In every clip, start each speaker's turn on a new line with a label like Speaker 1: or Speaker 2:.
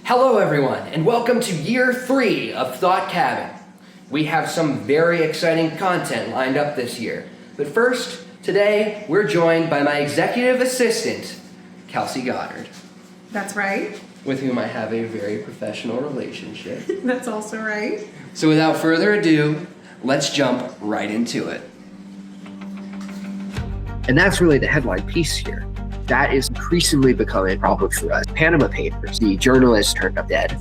Speaker 1: Hello everyone, and welcome to year 3 of Thought Cabin. We have some very exciting content lined up this year. But first, today we're joined by my executive assistant, Kelsey Goddard.
Speaker 2: That's right.
Speaker 1: With whom I have a very professional relationship.
Speaker 2: That's also right.
Speaker 1: So without further ado, let's jump right into it. And that's really the headline piece here. That is increasingly becoming a problem for us. Panama Papers, the journalists turned up dead.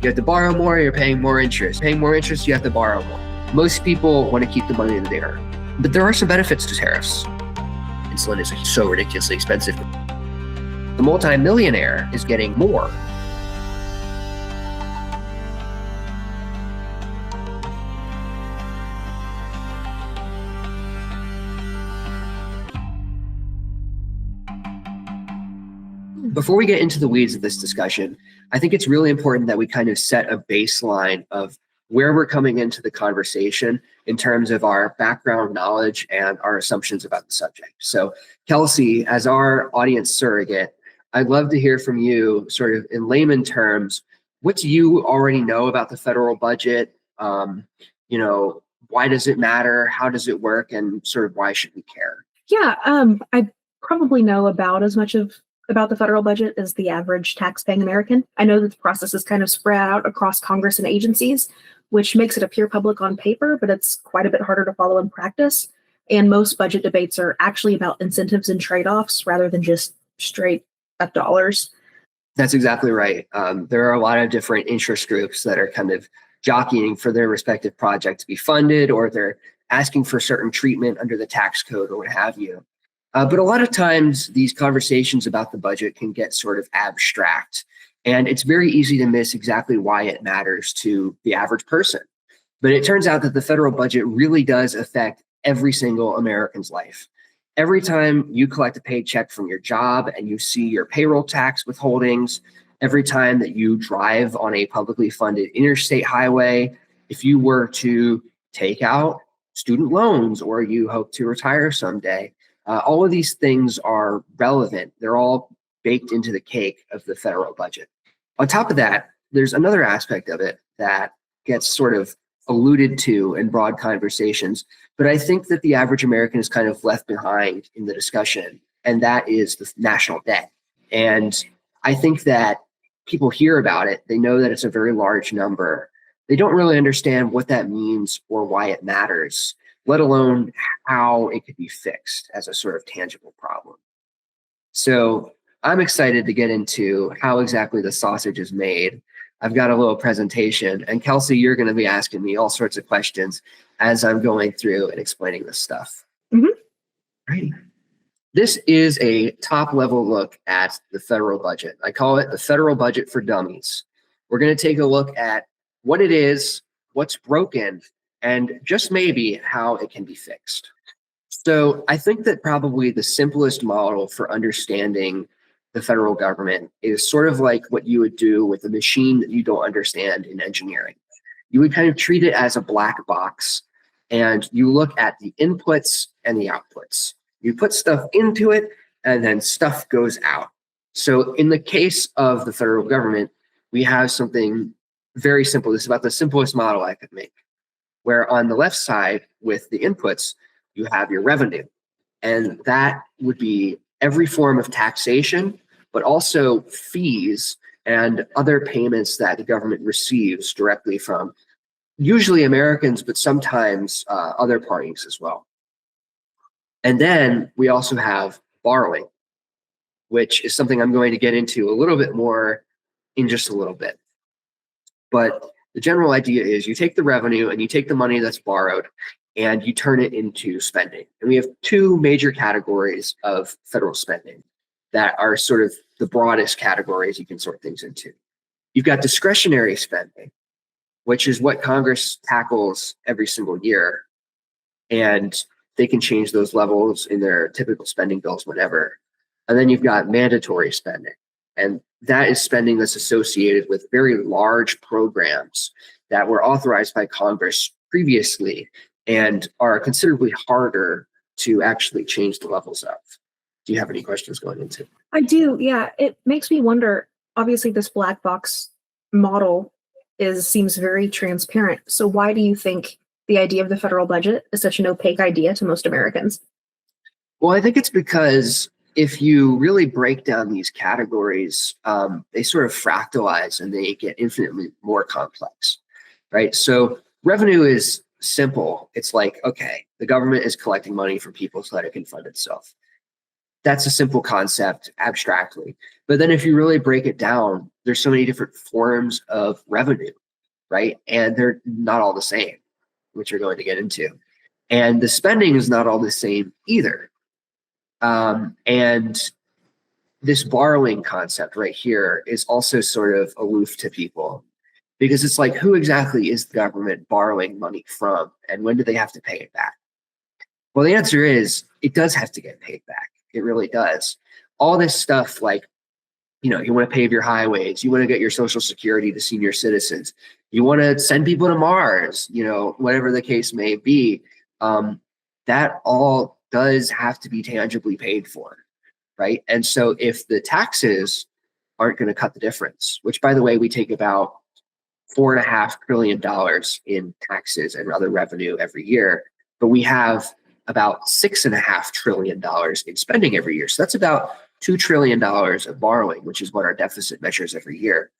Speaker 1: You have to borrow more, you're paying more interest. Paying more interest, you have to borrow more. Most people want to keep the money that they earn. But there are some benefits to tariffs. Insulin is so ridiculously expensive. The multi-millionaire is getting more. Before we get into the weeds of this discussion, I think it's really important that we kind of set a baseline of where we're coming into the conversation in terms of our background knowledge and our assumptions about the subject. So, Kelsey, as our audience surrogate, I'd love to hear from you sort of in layman terms, what do you already know about the federal budget? Why does it matter? How does it work? And sort of why should we care?
Speaker 2: Yeah, I probably know about as much about the federal budget as the average tax-paying American. I know that the process is kind of spread out across Congress and agencies, which makes it appear public on paper, but it's quite a bit harder to follow in practice. And most budget debates are actually about incentives and trade-offs rather than just straight up dollars.
Speaker 1: That's exactly right. There are a lot of different interest groups that are kind of jockeying for their respective project to be funded, or they're asking for certain treatment under the tax code or what have you. But a lot of times these conversations about the budget can get sort of abstract, and it's very easy to miss exactly why it matters to the average person. But it turns out that the federal budget really does affect every single American's life. Every time you collect a paycheck from your job and you see your payroll tax withholdings, every time that you drive on a publicly funded interstate highway, if you were to take out student loans or you hope to retire someday, all of these things are relevant. They're all baked into the cake of the federal budget. On top of that, there's another aspect of it that gets sort of alluded to in broad conversations, but I think that the average American is kind of left behind in the discussion, and that is the national debt. And I think that people hear about it, they know that it's a very large number. They don't really understand what that means or why it matters, let alone how it could be fixed as a sort of tangible problem. So I'm excited to get into how exactly the sausage is made. I've got a little presentation, and Kelsey, you're going to be asking me all sorts of questions as I'm going through and explaining this stuff.
Speaker 2: Mm-hmm.
Speaker 1: Right. This is a top-level look at the federal budget. I call it the federal budget for dummies. We're going to take a look at what it is, what's broken, and just maybe how it can be fixed. So I think that probably the simplest model for understanding the federal government is sort of like what you would do with a machine that you don't understand in engineering. You would kind of treat it as a black box, and you look at the inputs and the outputs. You put stuff into it, and then stuff goes out. So in the case of the federal government, we have something very simple. This is about the simplest model I could make, where on the left side with the inputs, you have your revenue. And that would be every form of taxation, but also fees and other payments that the government receives directly from usually Americans, but sometimes other parties as well. And then we also have borrowing, which is something I'm going to get into a little bit more in just a little bit. But the general idea is you take the revenue and you take the money that's borrowed and you turn it into spending. And we have two major categories of federal spending that are sort of the broadest categories you can sort things into. You've got discretionary spending, which is what Congress tackles every single year. And they can change those levels in their typical spending bills whenever. And then you've got mandatory spending. And that is spending that's associated with very large programs that were authorized by Congress previously and are considerably harder to actually change the levels of. Do you have any questions going into?
Speaker 2: I do, yeah. It makes me wonder, obviously this black box model seems very transparent. So why do you think the idea of the federal budget is such an opaque idea to most Americans?
Speaker 1: Well, I think it's because if you really break down these categories, they sort of fractalize and they get infinitely more complex, right? So revenue is simple. It's like, okay, the government is collecting money from people so that it can fund itself. That's a simple concept abstractly. But then if you really break it down, there's so many different forms of revenue, right? And they're not all the same, which you're going to get into. And the spending is not all the same either. And this borrowing concept right here is also sort of aloof to people because it's like, who exactly is the government borrowing money from and when do they have to pay it back? Well, the answer is it does have to get paid back. It really does. All this stuff like, you know, you want to pave your highways, you want to get your Social Security to senior citizens, you want to send people to Mars, you know, whatever the case may be, that all does have to be tangibly paid for, right? And so if the taxes aren't going to cut the difference, which by the way, we take about $4.5 trillion in taxes and other revenue every year, but we have about $6.5 trillion in spending every year. So that's about $2 trillion of borrowing, which is what our deficit measures every year.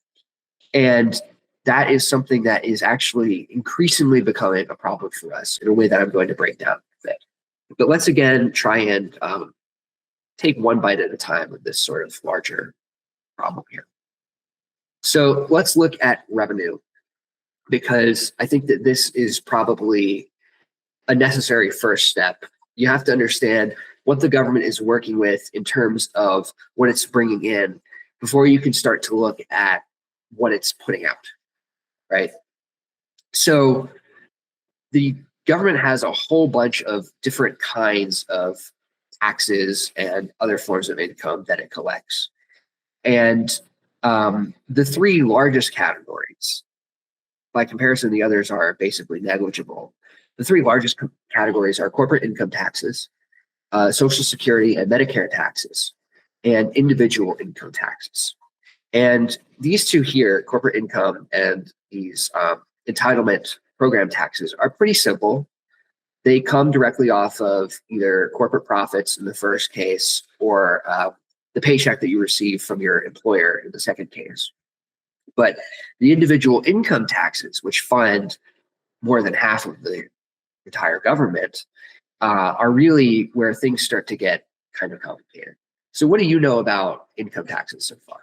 Speaker 1: And that is something that is actually increasingly becoming a problem for us in a way that I'm going to break down a bit. But let's again try and take one bite at a time of this sort of larger problem here. So let's look at revenue, because I think that this is probably a necessary first step. You have to understand what the government is working with in terms of what it's bringing in before you can start to look at what it's putting out, right? So the government has a whole bunch of different kinds of taxes and other forms of income that it collects. And the three largest categories, by comparison, the others are basically negligible. The three largest categories are corporate income taxes, Social Security and Medicare taxes, and individual income taxes. And these two here, corporate income and these entitlement program taxes, are pretty simple. They come directly off of either corporate profits in the first case or the paycheck that you receive from your employer in the second case. But the individual income taxes, which fund more than half of the entire government, are really where things start to get kind of complicated. So what do you know about income taxes so far?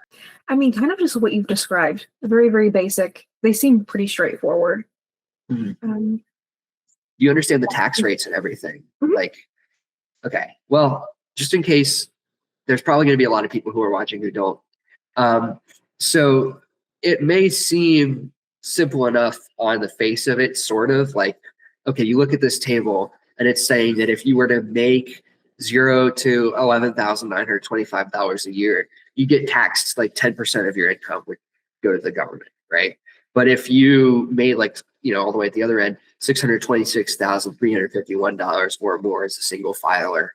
Speaker 2: I mean, kind of just what you've described, very, very basic. They seem pretty straightforward.
Speaker 1: Mm-hmm. You understand the tax rates and everything.
Speaker 2: Mm-hmm.
Speaker 1: Like, okay, well, just in case, there's probably going to be a lot of people who are watching who don't. So it may seem simple enough on the face of it, sort of like, okay, you look at this table and it's saying that if you were to make $0 to $11,925 a year, you get taxed like 10% of your income would go to the government, right? But if you made like, you know, all the way at the other end, $626,351 or more as a single filer,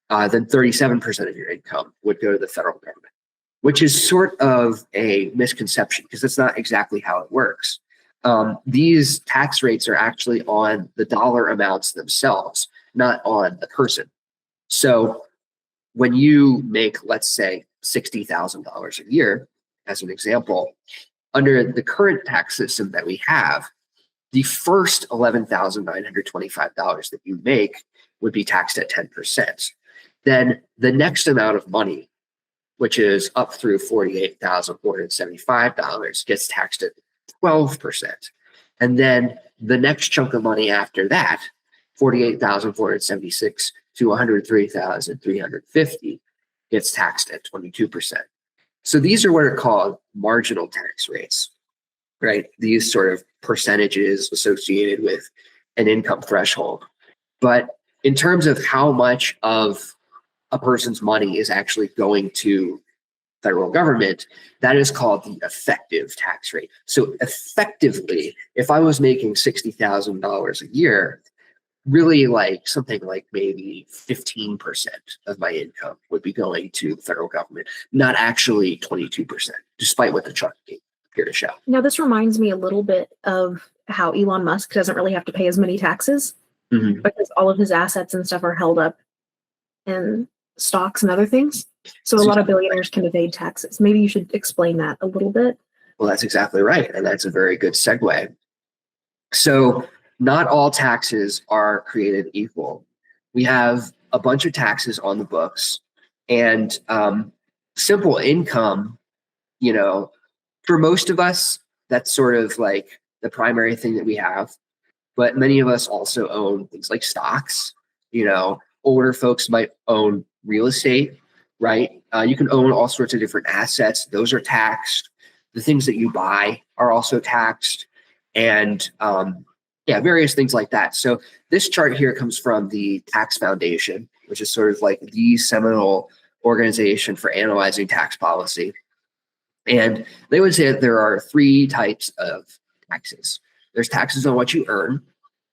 Speaker 1: then 37% of your income would go to the federal government, which is sort of a misconception because that's not exactly how it works. These tax rates are actually on the dollar amounts themselves, not on the person. So when you make, let's say, $60,000 a year, as an example, under the current tax system that we have, the first $11,925 that you make would be taxed at 10%. Then the next amount of money, which is up through $48,475, gets taxed at 12%. And then the next chunk of money after that, $48,476 to $103,350, gets taxed at 22%. So these are what are called marginal tax rates, right? These sort of percentages associated with an income threshold. But in terms of how much of a person's money is actually going to federal government, that is called the effective tax rate. So effectively, if I was making $60,000 a year, really like something like maybe 15% of my income would be going to the federal government, not actually 22%, despite what the chart gave. here to show.
Speaker 2: Now, this reminds me a little bit of how Elon Musk doesn't really have to pay as many taxes because all of his assets and stuff are held up in stocks and other things. So a lot of billionaires can evade taxes. Maybe you should explain that a little bit.
Speaker 1: Well, that's exactly right. And that's a very good segue. So not all taxes are created equal. We have a bunch of taxes on the books, and simple income, for most of us, that's sort of like the primary thing that we have. But many of us also own things like stocks. Older folks might own real estate, right? You can own all sorts of different assets. Those are taxed. The things that you buy are also taxed, and various things like that. So this chart here comes from the Tax Foundation, which is sort of like the seminal organization for analyzing tax policy. And they would say that there are three types of taxes. There's taxes on what you earn,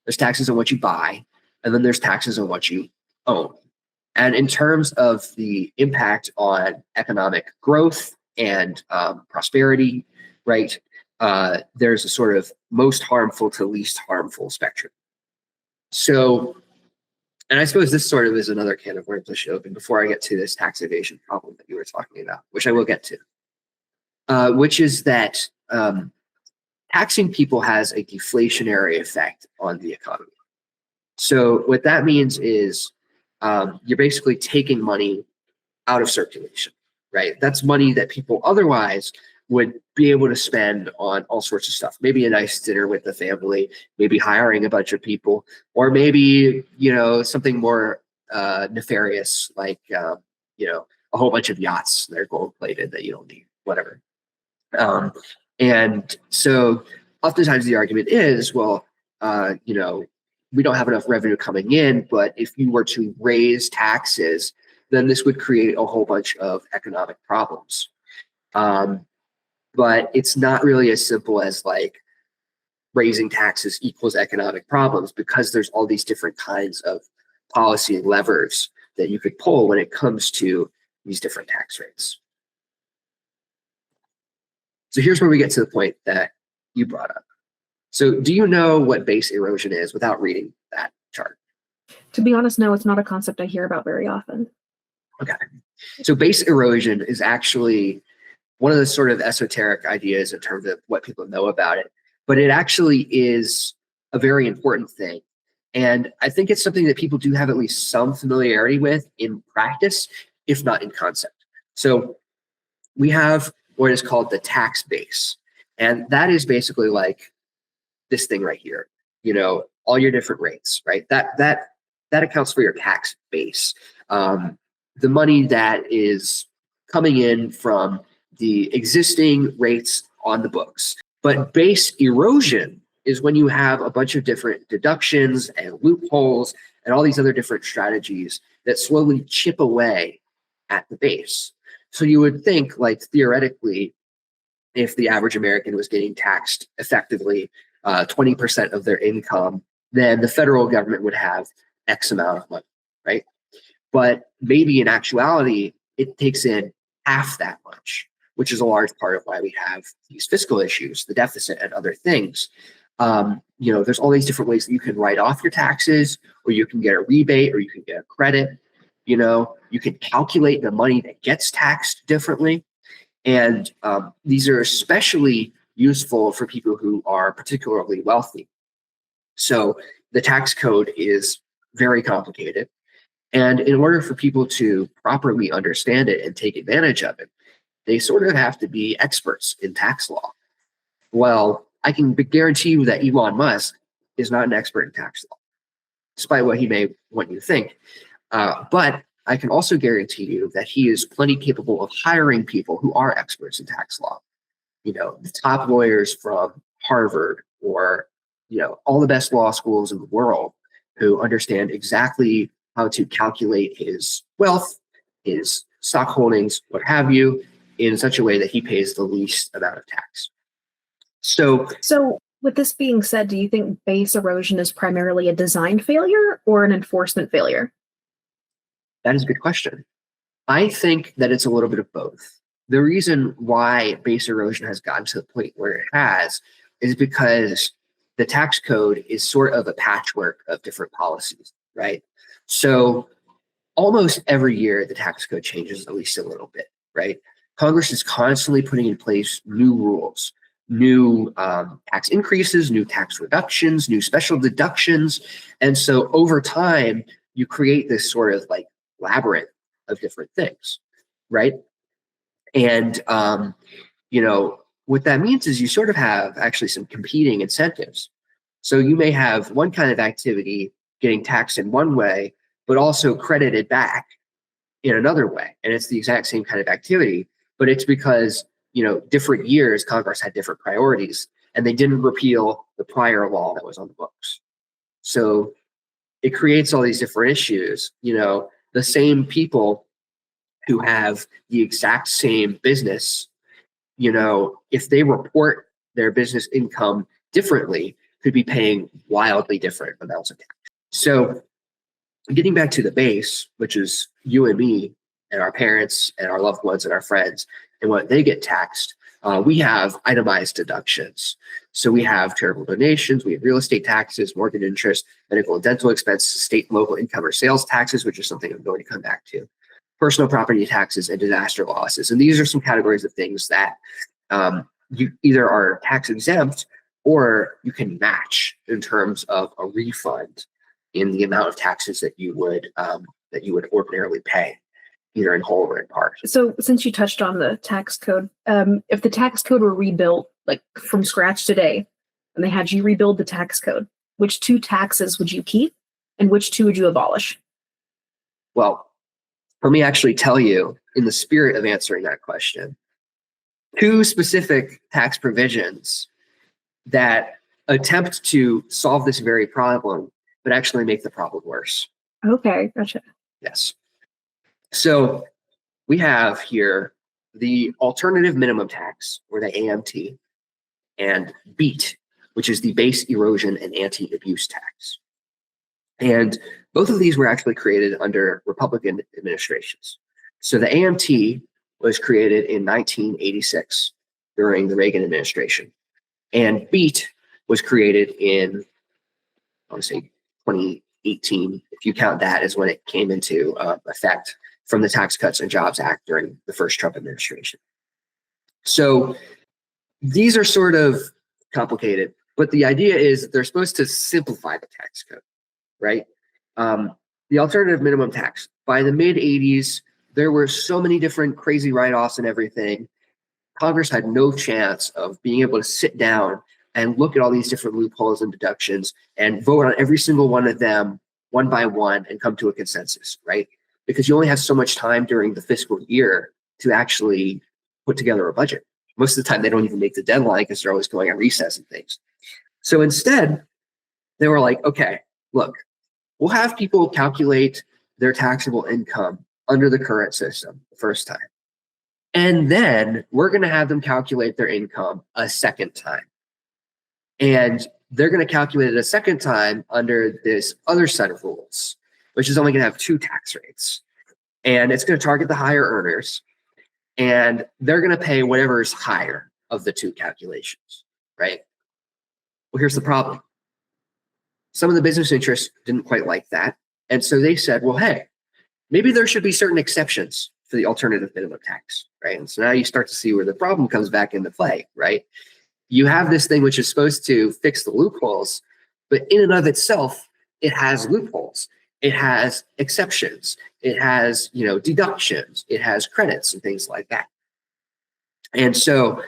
Speaker 1: there's taxes on what you buy, and then there's taxes on what you own. And in terms of the impact on economic growth and prosperity, right, there's a sort of most harmful to least harmful spectrum. So, and I suppose this sort of is another can of worms I should open before I get to this tax evasion problem that you were talking about, which I will get to, which is that taxing people has a deflationary effect on the economy. So what that means is you're basically taking money out of circulation, right? That's money that people otherwise would be able to spend on all sorts of stuff. Maybe a nice dinner with the family, maybe hiring a bunch of people, or maybe, something more nefarious, like, a whole bunch of yachts that are gold plated that you don't need, whatever. And so oftentimes the argument is, well, we don't have enough revenue coming in, but if you were to raise taxes, then this would create a whole bunch of economic problems. But it's not really as simple as like raising taxes equals economic problems, because there's all these different kinds of policy levers that you could pull when it comes to these different tax rates. So here's where we get to the point that you brought up. So do you know what base erosion is without reading that chart?
Speaker 2: To be honest, no, it's not a concept I hear about very often.
Speaker 1: Okay. So base erosion is actually one of the sort of esoteric ideas in terms of what people know about it, but it actually is a very important thing. And I think it's something that people do have at least some familiarity with in practice, if not in concept. So we have what is called the tax base. And that is basically like this thing right here, all your different rates, right? That accounts for your tax base. The money that is coming in from the existing rates on the books. But base erosion is when you have a bunch of different deductions and loopholes and all these other different strategies that slowly chip away at the base. So you would think, like, theoretically, if the average American was getting taxed effectively 20% of their income, then the federal government would have X amount of money, right? But maybe in actuality, it takes in half that much, which is a large part of why we have these fiscal issues, the deficit and other things. There's all these different ways that you can write off your taxes, or you can get a rebate, or you can get a credit. You can calculate the money that gets taxed differently. And these are especially useful for people who are particularly wealthy. So the tax code is very complicated. And in order for people to properly understand it and take advantage of it, they sort of have to be experts in tax law. Well, I can guarantee you that Elon Musk is not an expert in tax law, despite what he may want you to think. But I can also guarantee you that he is plenty capable of hiring people who are experts in tax law. The top lawyers from Harvard, or, all the best law schools in the world, who understand exactly how to calculate his wealth, his stock holdings, what have you, in such a way that he pays the least amount of tax. So
Speaker 2: with this being said, do you think base erosion is primarily a design failure or an enforcement failure?
Speaker 1: That is a good question. I think that it's a little bit of both. the reason why base erosion has gotten to the point where it has is because the tax code is sort of a patchwork of different policies, right? So almost every year, the tax code changes at least a little bit, right? Congress is constantly putting in place new rules, new tax increases, new tax reductions, new special deductions. And so over time, you create this sort of like labyrinth of different things, right? And, what that means is you sort of have actually some competing incentives. So you may have one kind of activity getting taxed in one way, but also credited back in another way. And it's the exact same kind of activity, but it's because, different years Congress had different priorities and they didn't repeal the prior law that was on the books. So it creates all these different issues. The same people who have the exact same business, if they report their business income differently, could be paying wildly different amounts of tax. So getting back to the base, which is you and me and our parents and our loved ones and our friends and what they get taxed, we have itemized deductions. So we have charitable donations, we have real estate taxes, mortgage interest, medical and dental expenses, state and local income or sales taxes, which is something I'm going to come back to, personal property taxes, and disaster losses. And these are some categories of things that you either are tax exempt or you can match in terms of a refund in the amount of taxes that you would ordinarily pay, either in whole or in part.
Speaker 2: So since you touched on the tax code, if the tax code were rebuilt like from scratch today, and they had you rebuild the tax code, which two taxes would you keep and which two would you abolish?
Speaker 1: Well, let me actually tell you, in the spirit of answering that question, two specific tax provisions that attempt to solve this very problem, but actually make the problem worse.
Speaker 2: Okay, gotcha.
Speaker 1: Yes. So we have here the alternative minimum tax, or the AMT, and BEAT, which is the base erosion and anti-abuse tax. And both of these were actually created under Republican administrations. So the AMT was created in 1986 during the Reagan administration. And BEAT was created in, I want to say, 2018, if you count that as when it came into effect from the Tax Cuts and Jobs Act during the first Trump administration. So these are sort of complicated, but the idea is they're supposed to simplify the tax code, right? The alternative minimum tax, by the mid 80s, there were so many different crazy write-offs and everything. Congress had no chance of being able to sit down and look at all these different loopholes and deductions and vote on every single one of them one by one and come to a consensus, right? Because you only have so much time during the fiscal year to actually put together a budget. Most of the time, they don't even make the deadline because they're always going on recess and things. So instead, they were like, okay, look, we'll have people calculate their taxable income under the current system the first time. And then we're going to have them calculate their income a second time. And they're going to calculate it a second time under this other set of rules, which is only going to have two tax rates. And it's going to target the higher earners. And they're going to pay whatever is higher of the two calculations, right? Well, here's the problem. Some of the business interests didn't quite like that. And so they said, well, hey, maybe there should be certain exceptions for the alternative minimum tax, right? And so now you start to see where the problem comes back into play, right? You have this thing which is supposed to fix the loopholes, but in and of itself, it has loopholes. It has exceptions. It has, deductions. It has credits and things like that. And so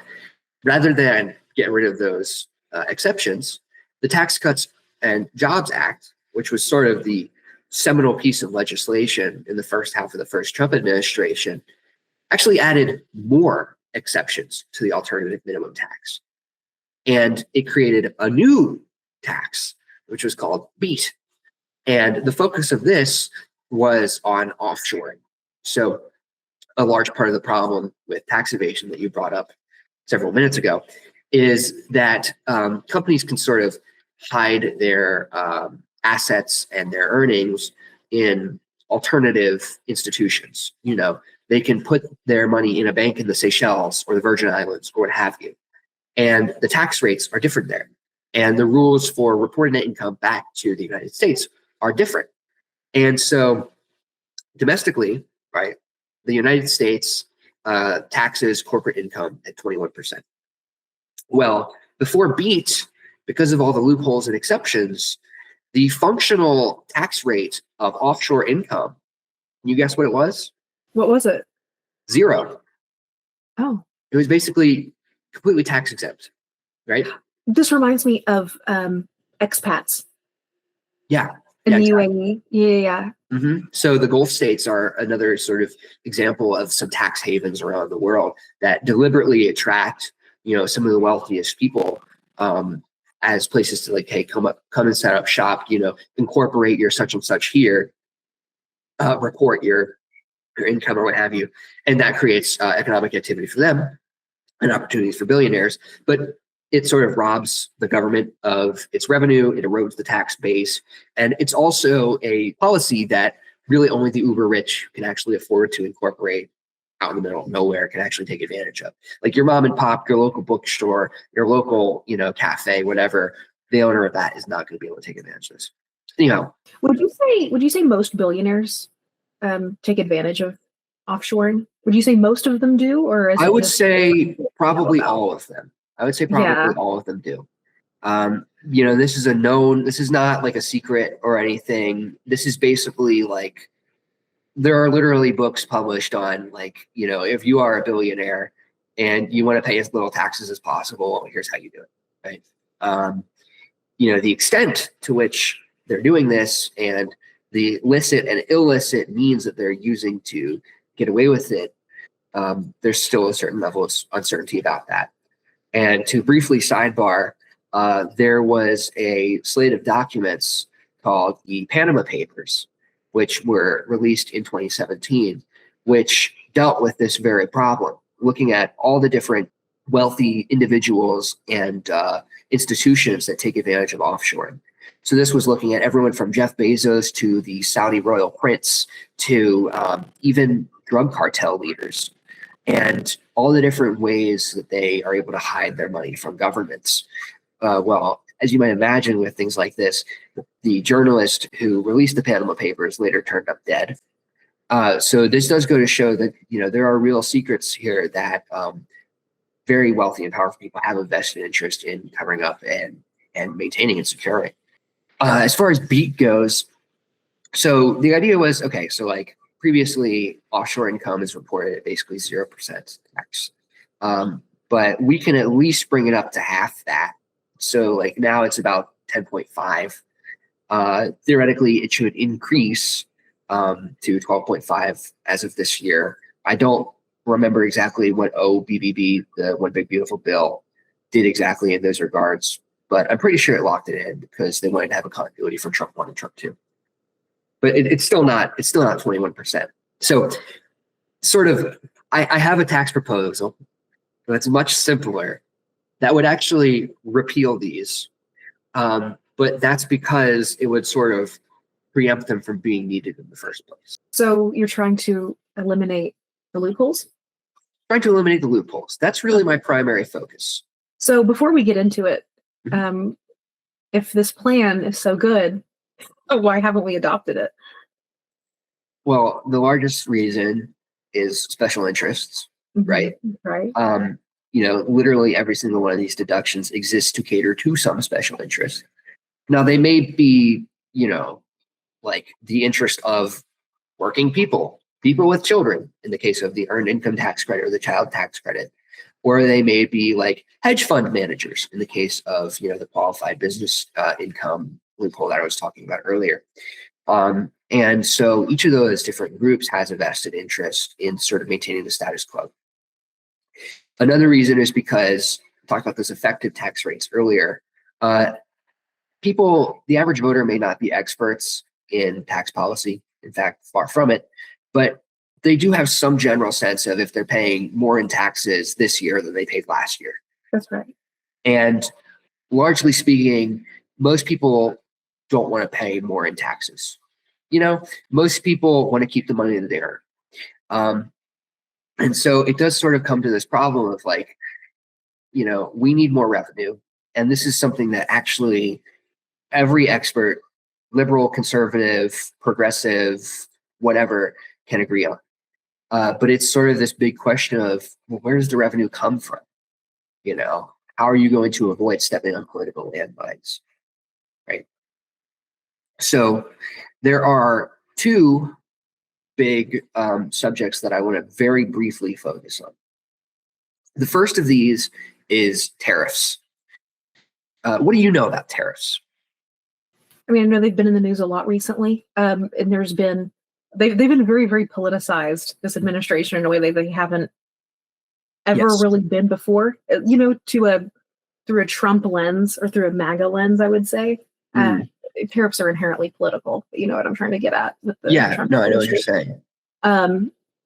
Speaker 1: rather than get rid of those exceptions, the Tax Cuts and Jobs Act, which was sort of the seminal piece of legislation in the first half of the first Trump administration, actually added more exceptions to the alternative minimum tax. And it created a new tax, which was called BEAT. And the focus of this was on offshoring. So a large part of the problem with tax evasion that you brought up several minutes ago is that companies can sort of hide their assets and their earnings in alternative institutions. they can put their money in a bank in the Seychelles or the Virgin Islands or what have you. And the tax rates are different there. And the rules for reporting net income back to the United States are different. And so domestically, right, the United States taxes corporate income at 21%. Well, before BEAT, because of all the loopholes and exceptions, the functional tax rate of offshore income, can you guess what it was?
Speaker 2: What was it?
Speaker 1: 0.
Speaker 2: Oh,
Speaker 1: It was basically completely tax exempt, right?
Speaker 2: this reminds me of expats
Speaker 1: Yeah.
Speaker 2: in the
Speaker 1: exactly.
Speaker 2: UAE. Yeah.
Speaker 1: So the Gulf states are another sort of example of some tax havens around the world that deliberately attract, some of the wealthiest people as places to like, hey, come and set up shop, incorporate your such and such here, report your income or what have you, and that creates economic activity for them and opportunities for billionaires. But it sort of robs the government of its revenue. It erodes the tax base. And it's also a policy that really only the uber rich can actually afford to incorporate out in the middle of nowhere, can actually take advantage of. Like your mom and pop, your local bookstore, your local, cafe, whatever, the owner of that is not going to be able to take advantage of this. Anyhow.
Speaker 2: Would you say most billionaires take advantage of offshoring? Would you say most of them do, or is
Speaker 1: I
Speaker 2: it
Speaker 1: would
Speaker 2: just
Speaker 1: say probably all of them. I would say probably
Speaker 2: Yeah.
Speaker 1: all of them do. This is not like a secret or anything. This is basically like, there are literally books published on like, if you are a billionaire and you want to pay as little taxes as possible, here's how you do it, right? The extent to which they're doing this and the licit and illicit means that they're using to get away with it, there's still a certain level of uncertainty about that. And to briefly sidebar, there was a slate of documents called the Panama Papers, which were released in 2017, which dealt with this very problem, looking at all the different wealthy individuals and institutions that take advantage of offshoring. So this was looking at everyone from Jeff Bezos to the Saudi royal prince to even drug cartel leaders, and all the different ways that they are able to hide their money from governments. Well, as you might imagine with things like this, the journalist who released the Panama Papers later turned up dead. So this does go to show that, there are real secrets here that very wealthy and powerful people have a vested interest in covering up and maintaining and securing. As far as BEAT goes, so the idea was, okay, so like previously offshore income is reported at basically 0% tax. But we can at least bring it up to half that. So like now it's about 10.5. Theoretically, it should increase to 12.5 as of this year. I don't remember exactly what OBBB, the One Big Beautiful Bill, did exactly in those regards, but I'm pretty sure it locked it in because they wanted to have a continuity from Trump 1 and Trump 2. But it's still not 21%. So sort of, I have a tax proposal that's much simpler that would actually repeal these. But that's because it would sort of preempt them from being needed in the first place.
Speaker 2: So you're trying to eliminate the loopholes?
Speaker 1: Trying to eliminate the loopholes. That's really my primary focus.
Speaker 2: So before we get into it, if this plan is so good, why haven't we adopted it?
Speaker 1: Well, the largest reason is special interests, right?
Speaker 2: Right.
Speaker 1: Literally every single one of these deductions exists to cater to some special interest. Now, they may be, like the interest of working people with children in the case of the earned income tax credit or the child tax credit, or they may be like hedge fund managers in the case of, the qualified business income loophole that I was talking about earlier. And so each of those different groups has a vested interest in sort of maintaining the status quo. Another reason is because I talked about those effective tax rates earlier. The average voter may not be experts in tax policy. In fact, far from it, but they do have some general sense of if they're paying more in taxes this year than they paid last year.
Speaker 2: That's right.
Speaker 1: And largely speaking, most people don't want to pay more in taxes. Most people want to keep the money that they earn. And so it does sort of come to this problem of like, we need more revenue. And this is something that actually every expert, liberal, conservative, progressive, whatever, can agree on. But it's sort of this big question of, well, where does the revenue come from? How are you going to avoid stepping on political landmines, right? So there are two big subjects that I want to very briefly focus on. The first of these is tariffs. What do you know about tariffs?
Speaker 2: I mean, I know they've been in the news a lot recently, and they've been very, very politicized, this administration, in a way that they haven't ever really been before. Through a Trump lens or through a MAGA lens, I would say. Tariffs are inherently political. You know what I'm trying to get at with the Trump
Speaker 1: I know what you're saying.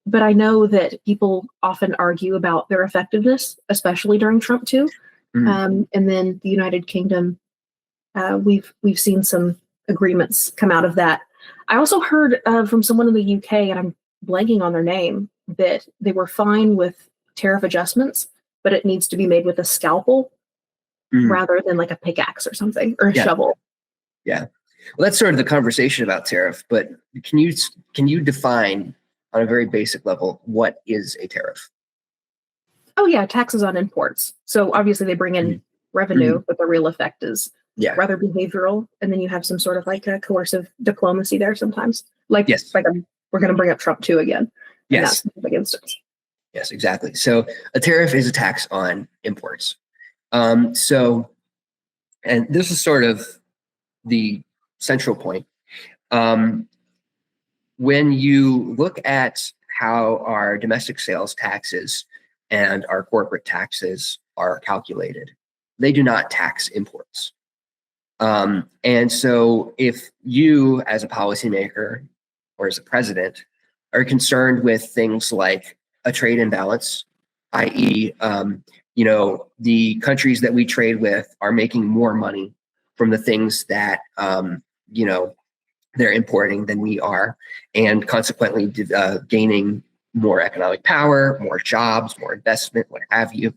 Speaker 2: But I know that people often argue about their effectiveness, especially during Trump too. And then the United Kingdom, we've seen some agreements come out of that. I also heard from someone in the UK, and I'm blanking on their name, that they were fine with tariff adjustments, but it needs to be made with a scalpel rather than like a pickaxe or something, or a shovel.
Speaker 1: Yeah. Well, that's sort of the conversation about tariff, but can you define on a very basic level what is a tariff?
Speaker 2: Oh yeah, taxes on imports. So obviously they bring in revenue, but the real effect is rather behavioral, and then you have some sort of like a coercive diplomacy there sometimes. Like we're going to bring up Trump too again.
Speaker 1: Yes.
Speaker 2: That's a big instance.
Speaker 1: Yes, exactly. So a tariff is a tax on imports. And this is sort of the central point. When you look at how our domestic sales taxes and our corporate taxes are calculated, they do not tax imports. And so if you as a policymaker or as a president are concerned with things like a trade imbalance, i.e., the countries that we trade with are making more money from the things that, they're importing than we are, and consequently gaining more economic power, more jobs, more investment, what have you.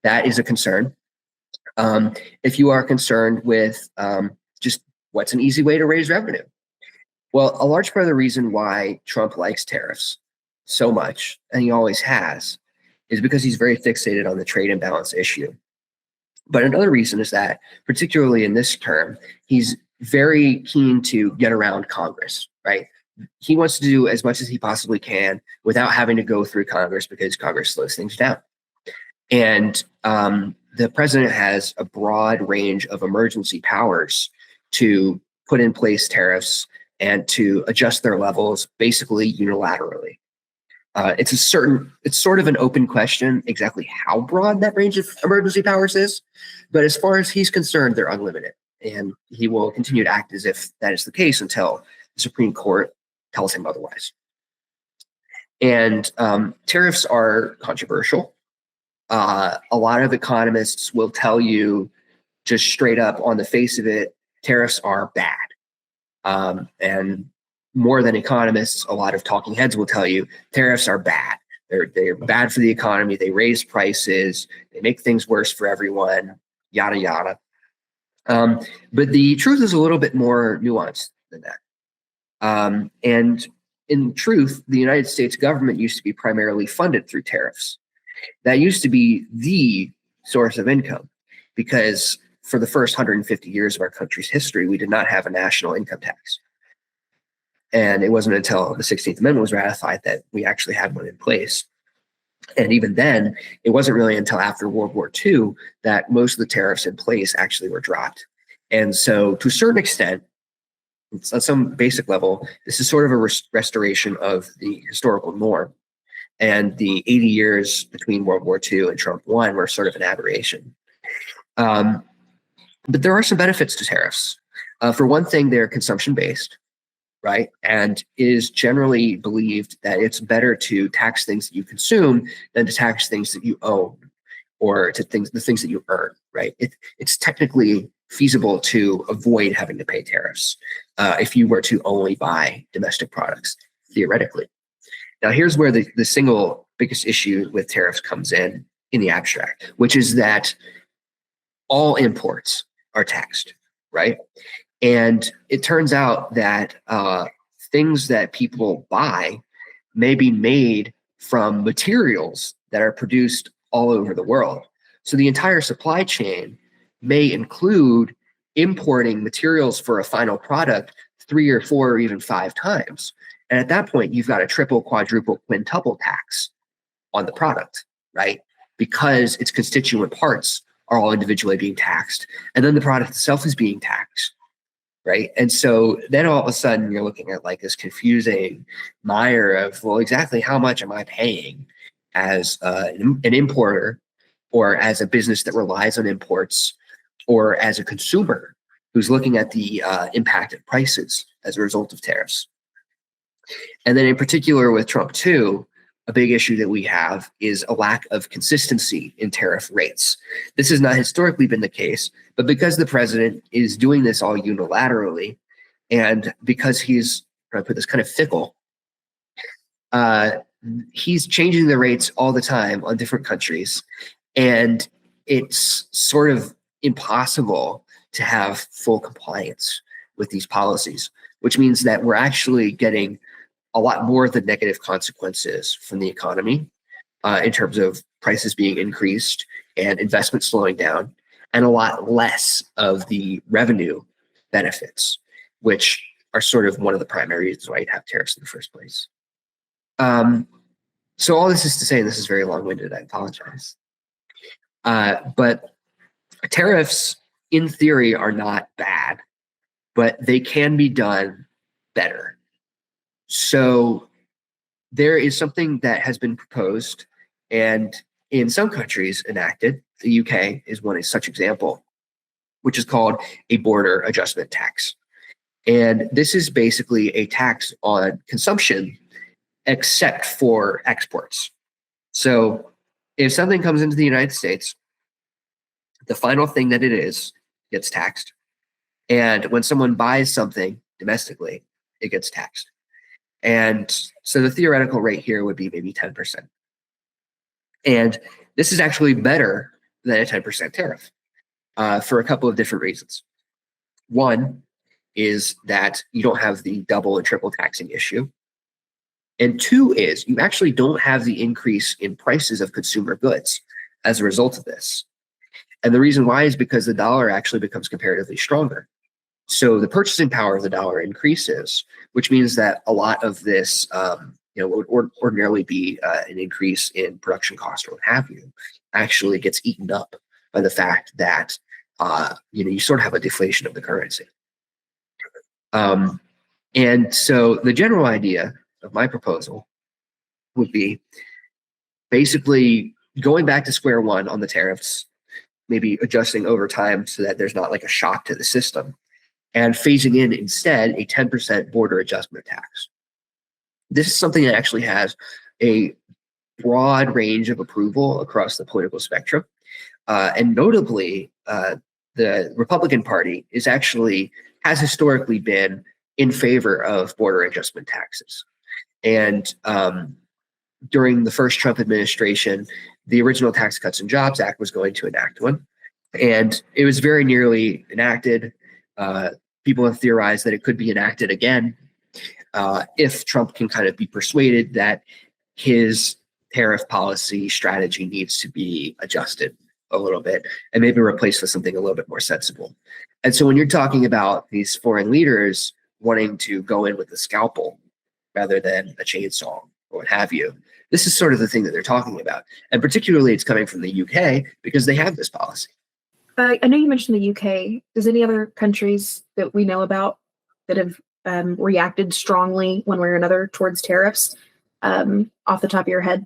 Speaker 1: That is a concern. If you are concerned with just what's an easy way to raise revenue, well, a large part of the reason why Trump likes tariffs so much, and he always has, is because he's very fixated on the trade imbalance issue. But another reason is that, particularly in this term, he's very keen to get around Congress, right? He wants to do as much as he possibly can without having to go through Congress, because Congress slows things down. And the president has a broad range of emergency powers to put in place tariffs and to adjust their levels basically unilaterally. It's sort of an open question exactly how broad that range of emergency powers is, but as far as he's concerned, they're unlimited, and he will continue to act as if that is the case until the Supreme Court tells him otherwise. And tariffs are controversial. A lot of economists will tell you just straight up on the face of it, tariffs are bad. And more than economists, a lot of talking heads will tell you tariffs are bad. They're bad for the economy. They raise prices. They make things worse for everyone, yada, yada. But the truth is a little bit more nuanced than that. And in truth, the United States government used to be primarily funded through tariffs. That used to be the source of income, because for the first 150 years of our country's history, we did not have a national income tax. And it wasn't until the 16th Amendment was ratified that we actually had one in place. And even then, it wasn't really until after World War II that most of the tariffs in place actually were dropped. And so to a certain extent, on some basic level, this is sort of a restoration of the historical norm. And the 80 years between World War II and Trump 1 were sort of an aberration. But there are some benefits to tariffs. For one thing, they're consumption-based, right? And it is generally believed that it's better to tax things that you consume than to tax things that you own, or to the things that you earn, right? It's technically feasible to avoid having to pay tariffs if you were to only buy domestic products, theoretically. Now, here's where the single biggest issue with tariffs comes in the abstract, which is that all imports are taxed, right? And it turns out that things that people buy may be made from materials that are produced all over the world. So the entire supply chain may include importing materials for a final product 3 or 4 or even 5 times. And at that point, you've got a triple, quadruple, quintuple tax on the product, right? Because its constituent parts are all individually being taxed. And then the product itself is being taxed, right? And so then all of a sudden you're looking at like this confusing mire of, well, exactly how much am I paying as an importer, or as a business that relies on imports, or as a consumer who's looking at the impact of prices as a result of tariffs. And then in particular with Trump too, a big issue that we have is a lack of consistency in tariff rates. This has not historically been the case, but because the president is doing this all unilaterally, and because he's, I put this, kind of fickle, he's changing the rates all the time on different countries, and it's sort of impossible to have full compliance with these policies, which means that we're actually getting a lot more of the negative consequences from the economy in terms of prices being increased and investment slowing down, and a lot less of the revenue benefits, which are sort of one of the primary reasons why you'd have tariffs in the first place. So all this is to say, and this is very long-winded, I apologize. But tariffs, in theory, are not bad, but they can be done better. So there is something that has been proposed and in some countries enacted. The UK is one such example, which is called a border adjustment tax. And this is basically a tax on consumption, except for exports. So if something comes into the United States, the final thing that it is gets taxed. And when someone buys something domestically, it gets taxed. And so the theoretical rate here would be maybe 10%. And this is actually better than a 10% tariff for a couple of different reasons. One is that you don't have the double and triple taxing issue. And two is you actually don't have the increase in prices of consumer goods as a result of this. And the reason why is because the dollar actually becomes comparatively stronger. So the purchasing power of the dollar increases, which means that a lot of this, would ordinarily be an increase in production cost or what have you, actually gets eaten up by the fact that you sort of have a deflation of the currency. And so the general idea of my proposal would be basically going back to square one on the tariffs, maybe adjusting over time so that there's not like a shock to the system, and phasing in instead a 10% border adjustment tax. This is something that actually has a broad range of approval across the political spectrum. And notably, the Republican Party has historically been in favor of border adjustment taxes. And during the first Trump administration, the original Tax Cuts and Jobs Act was going to enact one. And it was very nearly enacted. People have theorized that it could be enacted again if Trump can kind of be persuaded that his tariff policy strategy needs to be adjusted a little bit and maybe replaced with something a little bit more sensible. And so when you're talking about these foreign leaders wanting to go in with a scalpel rather than a chainsaw or what have you, this is sort of the thing that they're talking about. And particularly it's coming from the UK because they have this policy.
Speaker 2: I know you mentioned the UK. Does any other countries that we know about that have reacted strongly one way or another towards tariffs off the top of your head?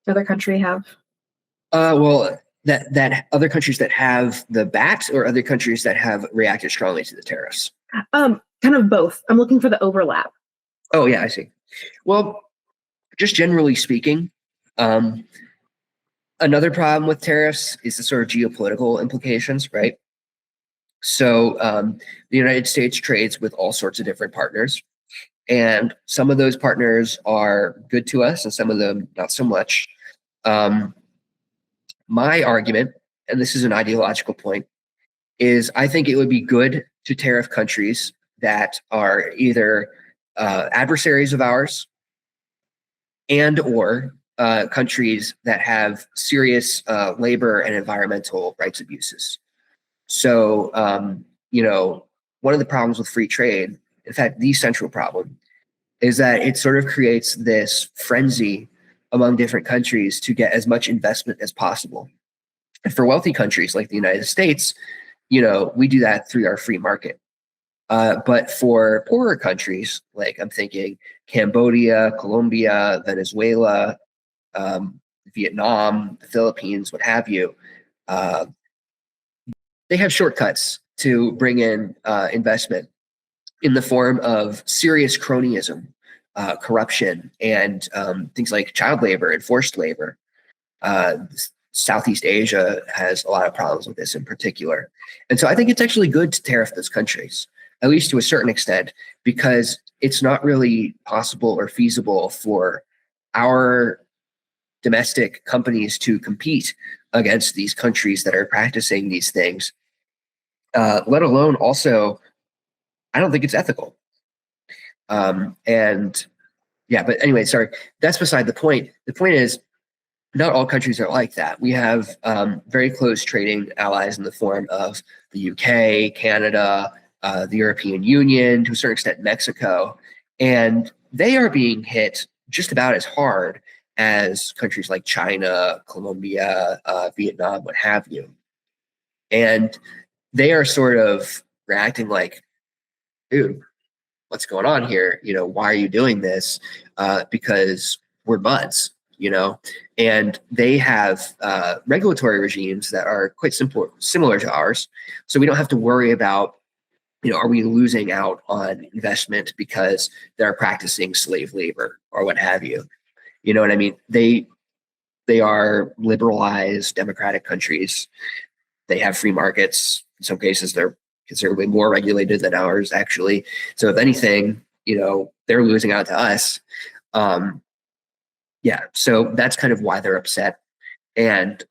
Speaker 2: Other country have?
Speaker 1: Well, that other countries that have the backs or other countries that have reacted strongly to the tariffs?
Speaker 2: Kind of both. I'm looking for the overlap.
Speaker 1: Oh, yeah, I see. Well, just generally speaking, another problem with tariffs is the sort of geopolitical implications, right? So the United States trades with all sorts of different partners. And some of those partners are good to us and some of them not so much. My argument, and this is an ideological point, is I think it would be good to tariff countries that are either adversaries of ours and or countries that have serious labor and environmental rights abuses. So, one of the problems with free trade, in fact, the central problem, is that it sort of creates this frenzy among different countries to get as much investment as possible. And for wealthy countries like the United States, we do that through our free market. But for poorer countries, like I'm thinking Cambodia, Colombia, Venezuela, Vietnam, the Philippines, what have you, they have shortcuts to bring in investment in the form of serious cronyism, corruption, and things like child labor and forced labor. Southeast Asia has a lot of problems with this in particular. And so I think it's actually good to tariff those countries, at least to a certain extent, because it's not really possible or feasible for our domestic companies to compete against these countries that are practicing these things, let alone also, I don't think it's ethical. But anyway, sorry, that's beside the point. The point is, not all countries are like that. We have very close trading allies in the form of the UK, Canada, the European Union, to a certain extent Mexico, and they are being hit just about as hard as countries like China, Colombia, Vietnam, what have you. And they are sort of reacting like, dude, what's going on here? Why are you doing this? Because we're buds. And they have regulatory regimes that are quite similar to ours. So we don't have to worry about, are we losing out on investment because they're practicing slave labor or what have you? You know what I mean? They are liberalized democratic countries. They have free markets. In some cases, they're considerably more regulated than ours, actually. So if anything, they're losing out to us. So that's kind of why they're upset. And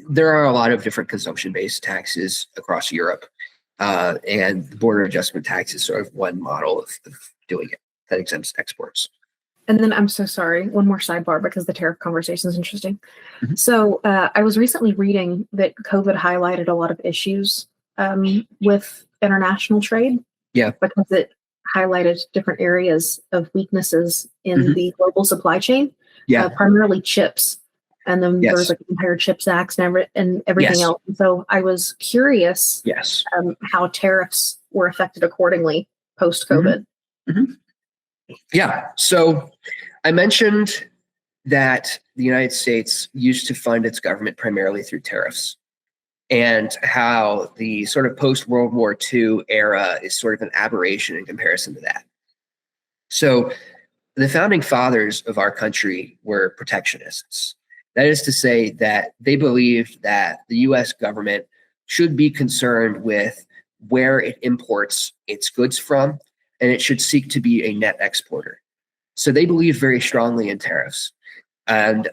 Speaker 1: there are a lot of different consumption-based taxes across Europe. And the border adjustment tax is sort of one model of doing it that exempts exports.
Speaker 2: And then I'm so sorry, one more sidebar because the tariff conversation is interesting.
Speaker 1: Mm-hmm.
Speaker 2: So I was recently reading that COVID highlighted a lot of issues with international trade.
Speaker 1: Yeah.
Speaker 2: Because it highlighted different areas of weaknesses in
Speaker 1: Mm-hmm.
Speaker 2: the global supply chain.
Speaker 1: Yeah.
Speaker 2: Primarily chips. And then
Speaker 1: Yes.
Speaker 2: there's like entire CHIPS Acts and everything
Speaker 1: Yes.
Speaker 2: else. And so I was curious
Speaker 1: Yes.
Speaker 2: How tariffs were affected accordingly post-COVID.
Speaker 1: Mm-hmm. Mm-hmm. Yeah. So I mentioned that the United States used to fund its government primarily through tariffs, and how the sort of post-World War II era is sort of an aberration in comparison to that. So the founding fathers of our country were protectionists. That is to say that they believed that the U.S. government should be concerned with where it imports its goods from, and it should seek to be a net exporter. So they believed very strongly in tariffs. And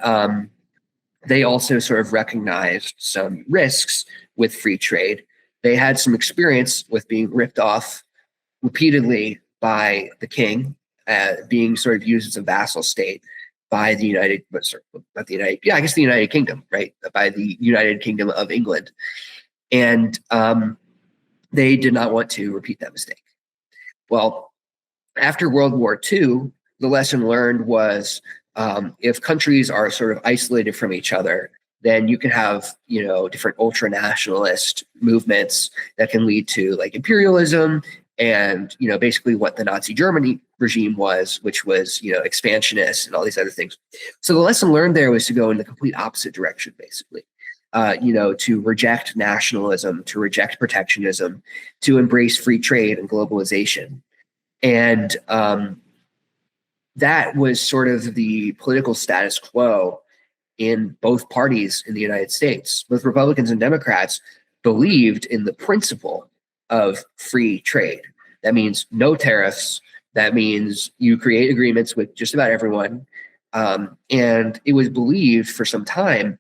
Speaker 1: they also sort of recognized some risks with free trade. They had some experience with being ripped off repeatedly by the king, being sort of used as a vassal state by the United Kingdom, right? By the United Kingdom of England. And they did not want to repeat that mistake. Well, after World War II, the lesson learned was if countries are sort of isolated from each other, then you can have, different ultra-nationalist movements that can lead to like imperialism and, basically what the Nazi Germany regime was, which was, expansionist and all these other things. So the lesson learned there was to go in the complete opposite direction, basically. To reject nationalism, to reject protectionism, to embrace free trade and globalization. And that was sort of the political status quo in both parties in the United States. Both Republicans and Democrats believed in the principle of free trade. That means no tariffs, That means you create agreements with just about everyone. And it was believed for some time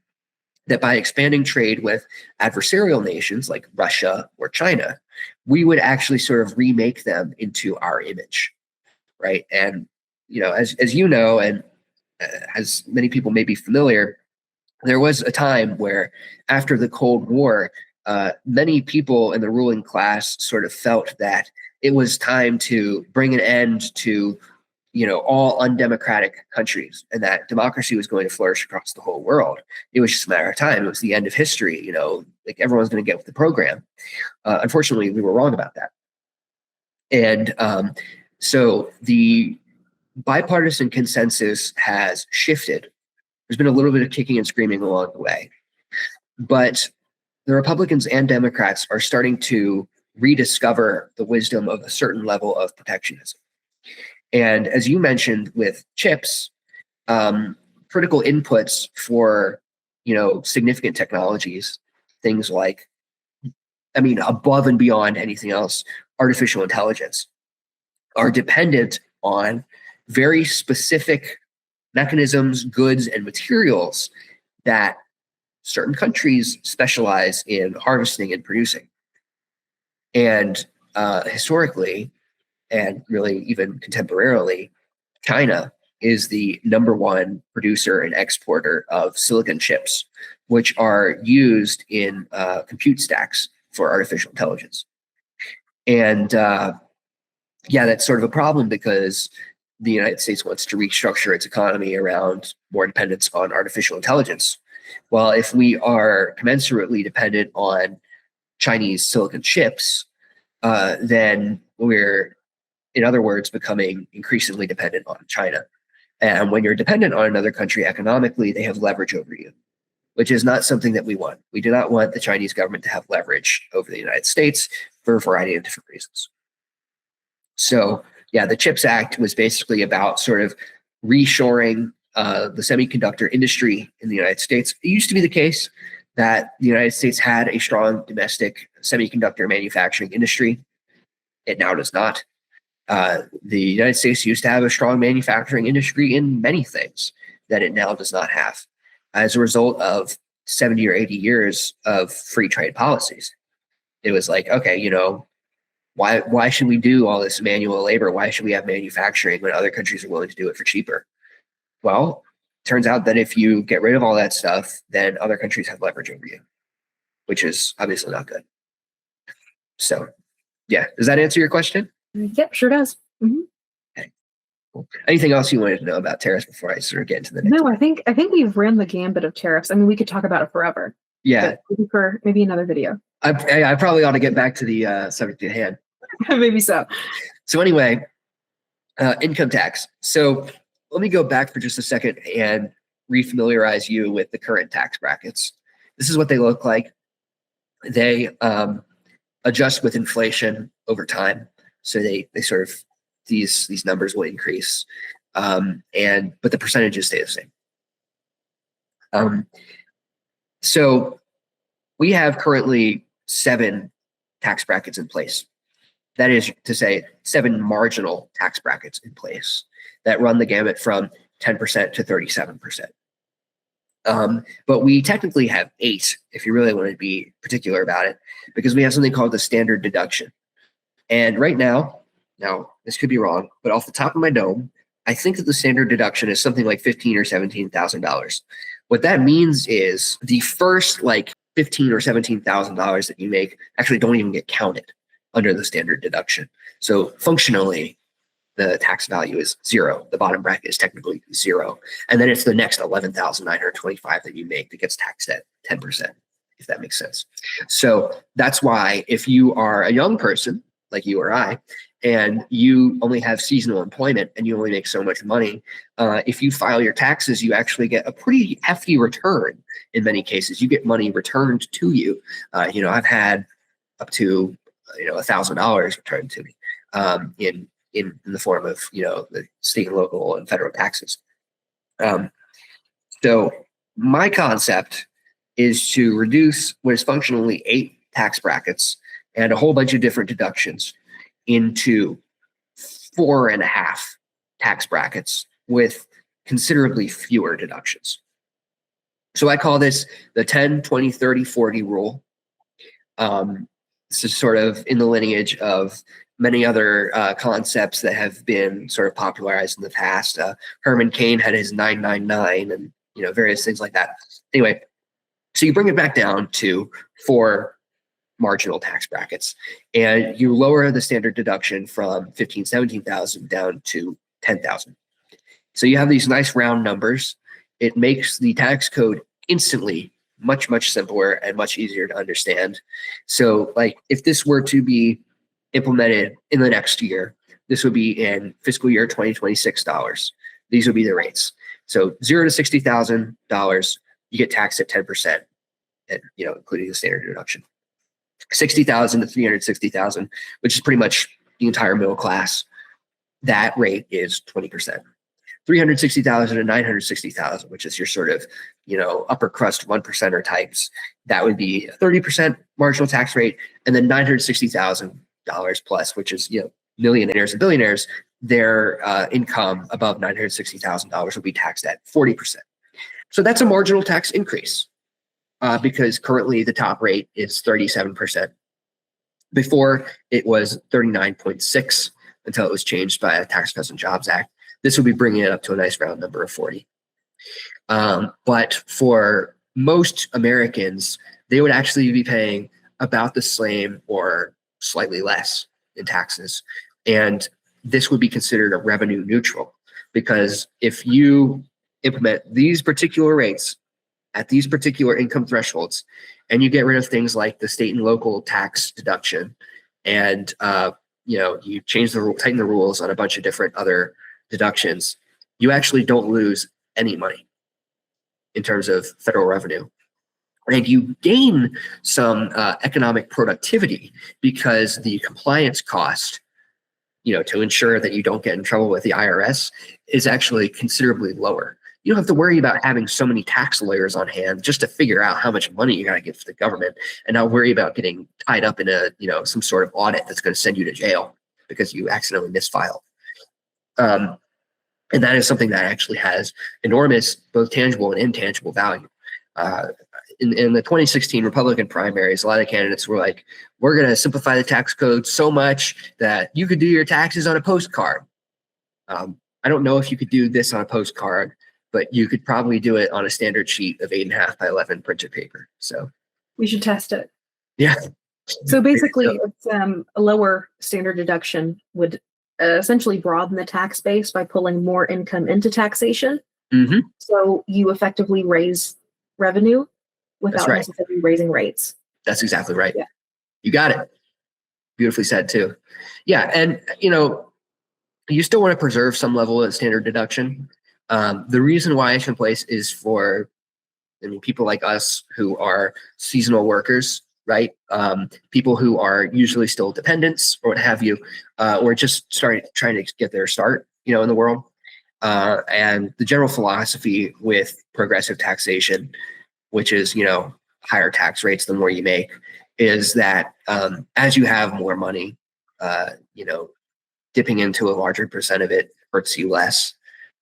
Speaker 1: that by expanding trade with adversarial nations like Russia or China, we would actually sort of remake them into our image, right? And as you know, and as many people may be familiar, there was a time where after the Cold War, many people in the ruling class sort of felt that it was time to bring an end to all undemocratic countries, and that democracy was going to flourish across the whole world. It was just a matter of time. It was the end of history. Like everyone's going to get with the program. Unfortunately, we were wrong about that. And so the bipartisan consensus has shifted. There's been a little bit of kicking and screaming along the way, but the Republicans and Democrats are starting to rediscover the wisdom of a certain level of protectionism. And as you mentioned with chips, critical inputs for, significant technologies, things like, above and beyond anything else, artificial intelligence, are dependent on very specific mechanisms, goods, and materials that certain countries specialize in harvesting and producing. And historically, and really even contemporarily, China is the #1 producer and exporter of silicon chips, which are used in compute stacks for artificial intelligence. And that's sort of a problem because the United States wants to restructure its economy around more dependence on artificial intelligence. Well, if we are commensurately dependent on Chinese silicon chips, then we're, in other words, becoming increasingly dependent on China. And when you're dependent on another country economically, they have leverage over you, which is not something that we want. We do not want the Chinese government to have leverage over the United States for a variety of different reasons. So, the CHIPS Act was basically about sort of reshoring the semiconductor industry in the United States. It used to be the case that the United States had a strong domestic semiconductor manufacturing industry. It now does not. The United States used to have a strong manufacturing industry in many things that it now does not have as a result of 70 or 80 years of free trade policies. It was like, okay, why should we do all this manual labor? Why should we have manufacturing when other countries are willing to do it for cheaper? Well, turns out that if you get rid of all that stuff, then other countries have leverage over you, which is obviously not good. So, does that answer your question?
Speaker 2: Yep, sure does. Mm-hmm.
Speaker 1: Okay. Cool. Anything else you wanted to know about tariffs before I sort of get into the next?
Speaker 2: No, I think we've ran the gambit of tariffs. We could talk about it forever.
Speaker 1: Yeah,
Speaker 2: for maybe another video.
Speaker 1: I probably ought to get back to the subject at hand.
Speaker 2: Maybe so.
Speaker 1: So anyway, income tax. So let me go back for just a second and refamiliarize you with the current tax brackets. This is what they look like. They adjust with inflation over time. So they sort of, these numbers will increase, but the percentages stay the same. So we have currently 7 tax brackets in place. That is to say, 7 marginal tax brackets in place that run the gamut from 10% to 37%. But we technically have 8, if you really want to be particular about it, because we have something called the standard deduction. And right now, this could be wrong, but off the top of my dome, I think that the standard deduction is something like $15,000 or $17,000. What that means is the first like $15,000 or $17,000 that you make actually don't even get counted under the standard deduction. So functionally, the tax value is 0. The bottom bracket is technically 0. And then it's the next $11,925 that you make that gets taxed at 10%, if that makes sense. So that's why if you are a young person like you or I, and you only have seasonal employment and you only make so much money, if you file your taxes, you actually get a pretty hefty return. In many cases, you get money returned to you. I've had up to $1,000 returned to me in the form of the state and local and federal taxes. So my concept is to reduce what is functionally 8 tax brackets and a whole bunch of different deductions into 4.5 tax brackets with considerably fewer deductions. So I call this the 10, 20, 30, 40 rule. This is sort of in the lineage of many other concepts that have been sort of popularized in the past. Herman Cain had his 999 and various things like that. Anyway, so you bring it back down to 4 marginal tax brackets, and you lower the standard deduction from 15, 17,000 down to 10,000. So you have these nice round numbers. It makes the tax code instantly much, much simpler and much easier to understand. So like if this were to be implemented in the next year, this would be in fiscal year 2026 dollars. These would be the rates. So $0 to $60,000, you get taxed at 10%, and including the standard deduction. 60,000 to 360,000, which is pretty much the entire middle class, that rate is 20%. 360,000 to 960,000, which is your sort of, upper crust 1%er types, that would be 30% marginal tax rate. And then $960,000 plus, which is, millionaires and billionaires, their income above $960,000 will be taxed at 40%. So that's a marginal tax increase because currently the top rate is 37%. Before it was 39.6 until it was changed by a Tax Cuts and Jobs Act. This would be bringing it up to a nice round number of 40. But for most Americans, they would actually be paying about the same or slightly less in taxes. And this would be considered a revenue neutral, because if you implement these particular rates at these particular income thresholds, and you get rid of things like the state and local tax deduction, and you change the rule, tighten the rules on a bunch of different other deductions, you actually don't lose any money in terms of federal revenue. And you gain some economic productivity because the compliance cost, to ensure that you don't get in trouble with the IRS, is actually considerably lower. You don't have to worry about having so many tax lawyers on hand just to figure out how much money you got to give to the government, and not worry about getting tied up in a some sort of audit that's going to send you to jail because you accidentally misfiled. And that is something that actually has enormous both tangible and intangible value. In the 2016 Republican primaries, a lot of candidates were like, we're going to simplify the tax code so much that you could do your taxes on a postcard. I don't know if you could do this on a postcard, but you could probably do it on a standard sheet of 8.5 by 11 printed paper. So
Speaker 2: we should test it.
Speaker 1: Yeah.
Speaker 2: So basically, it's a lower standard deduction would essentially broaden the tax base by pulling more income into taxation.
Speaker 1: Mm-hmm.
Speaker 2: So you effectively raise revenue without necessarily raising rates.
Speaker 1: That's exactly right.
Speaker 2: Yeah.
Speaker 1: You got it. Beautifully said too. Yeah. And, you still want to preserve some level of standard deduction. The reason why it's in place is for people like us who are seasonal workers, right? People who are usually still dependents or what have you, or just trying to get their start, in the world. And the general philosophy with progressive taxation, which is, higher tax rates the more you make, is that as you have more money, dipping into a larger percent of it hurts you less,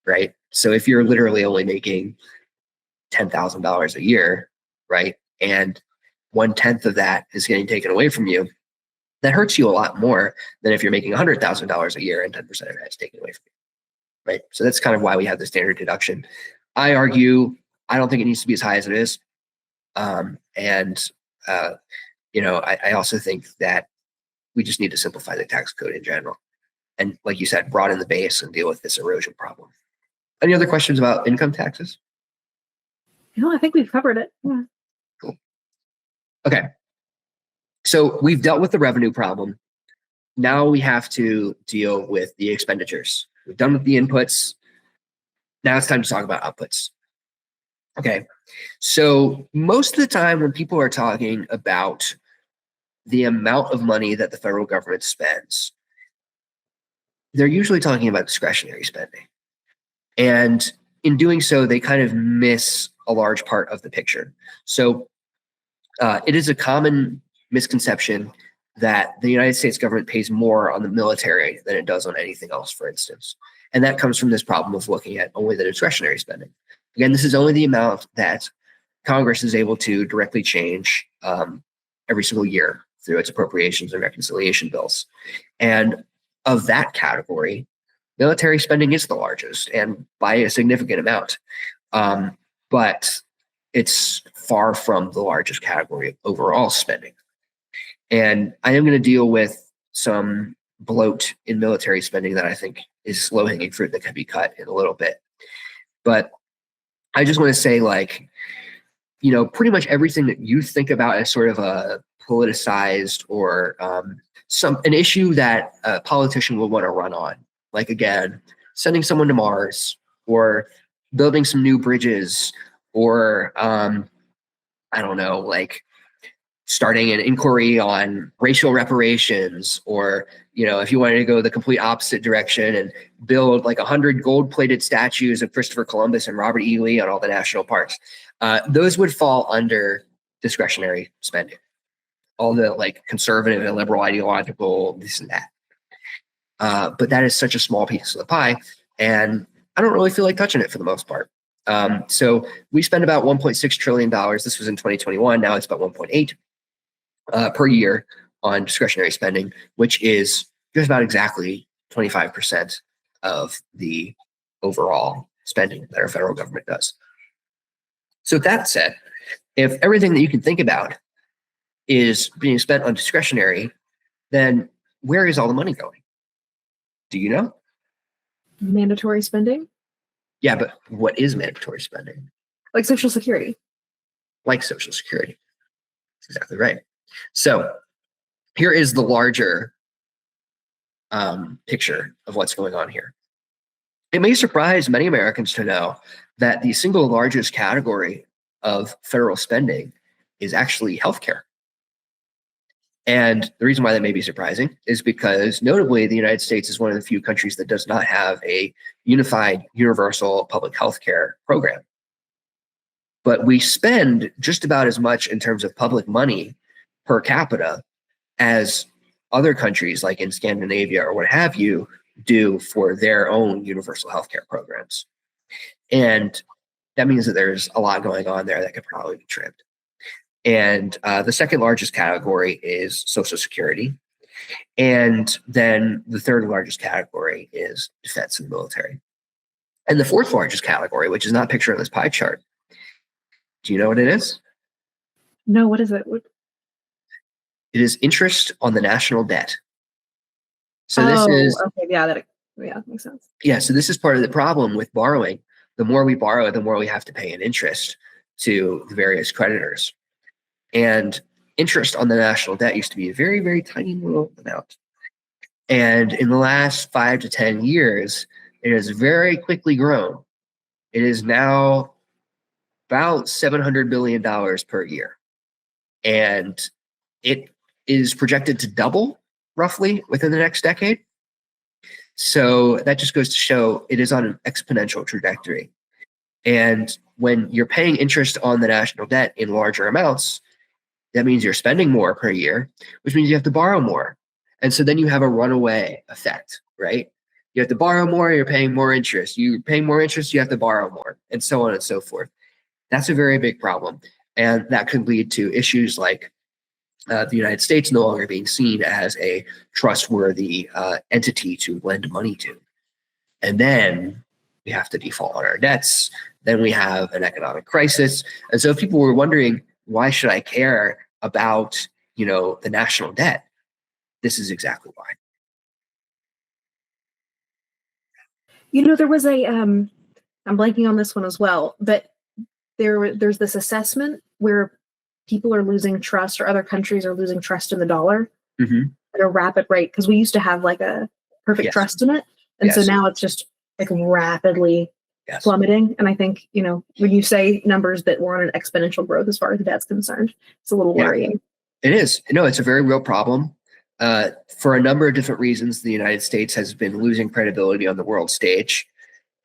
Speaker 1: right? So if you're literally only making $10,000 a year, right, and 1/10 of that is getting taken away from you, that hurts you a lot more than if you're making $100,000 a year and 10% of that is taken away from you, right? So that's kind of why we have the standard deduction. I argue, I don't think it needs to be as high as it is. I also think that we just need to simplify the tax code in general. And like you said, broaden the base and deal with this erosion problem. Any other questions about income taxes?
Speaker 2: No, I think we've covered it. Yeah.
Speaker 1: Cool. Okay. So we've dealt with the revenue problem. Now we have to deal with the expenditures. We've done with the inputs. Now it's time to talk about outputs. Okay. So most of the time when people are talking about the amount of money that the federal government spends, they're usually talking about discretionary spending. And in doing so, they kind of miss a large part of the picture. So it is a common misconception that the United States government pays more on the military than it does on anything else, for instance. And that comes from this problem of looking at only the discretionary spending. Again, this is only the amount that Congress is able to directly change every single year through its appropriations and reconciliation bills. And of that category, military spending is the largest, and by a significant amount. But it's far from the largest category of overall spending. And I am going to deal with some bloat in military spending that I think is low-hanging fruit that can be cut in a little bit. But I just want to say, like, pretty much everything that you think about as sort of a politicized or an issue that a politician will want to run on, like, again, sending someone to Mars or building some new bridges or I don't know, like starting an inquiry on racial reparations, or, if you wanted to go the complete opposite direction and build like 100 gold-plated statues of Christopher Columbus and Robert E. Lee on all the national parks, those would fall under discretionary spending. All the like conservative and liberal ideological this and that. But that is such a small piece of the pie, and I don't really feel like touching it for the most part. So we spend about $1.6 trillion. This was in 2021. Now it's about 1.8 per year on discretionary spending, which is just about exactly 25% of the overall spending that our federal government does. So that said, if everything that you can think about is being spent on discretionary, then where is all the money going? Do you know?
Speaker 2: Mandatory spending?
Speaker 1: Yeah, but what is mandatory spending?
Speaker 2: Like Social Security.
Speaker 1: Like Social Security. That's exactly right. So here is the larger picture of what's going on here. It may surprise many Americans to know that the single largest category of federal spending is actually healthcare. And the reason why that may be surprising is because, notably, the United States is one of the few countries that does not have a unified, universal public health care program. But we spend just about as much in terms of public money per capita as other countries like in Scandinavia or what have you do for their own universal healthcare programs. And that means that there's a lot going on there that could probably be trimmed. And the second largest category is Social Security. And then the third largest category is defense and military. And the fourth largest category, which is not pictured on this pie chart, do you know what it is?
Speaker 2: No, what is it?
Speaker 1: It is interest on the national debt. So this is
Speaker 2: okay, that makes sense.
Speaker 1: Yeah, so this is part of the problem with borrowing. The more we borrow, the more we have to pay in interest to the various creditors. And interest on the national debt used to be a very, very tiny little amount. And in the last 5 to 10 years, it has very quickly grown. It is now about $700 billion per year. And it is projected to double roughly within the next decade. So that just goes to show it is on an exponential trajectory. And when you're paying interest on the national debt in larger amounts, that means you're spending more per year, which means you have to borrow more. And so then you have a runaway effect, right? You have to borrow more, you're paying more interest. You're paying more interest, you have to borrow more, and so on and so forth. That's a very big problem. And that could lead to issues like the United States no longer being seen as a trustworthy entity to lend money to. And then we have to default on our debts. Then we have an economic crisis. And so if people were wondering, why should I care about, the national debt? This is exactly why.
Speaker 2: There was I'm blanking on this one as well, but there's this assessment where people are losing trust, or other countries are losing trust in the dollar at a rapid rate, because we used to have like a perfect trust in it. And so now it's just like rapidly plummeting. And I think, when you say numbers that were on an exponential growth as far as that's concerned, it's a little worrying.
Speaker 1: It is. No, it's a very real problem. For a number of different reasons, the United States has been losing credibility on the world stage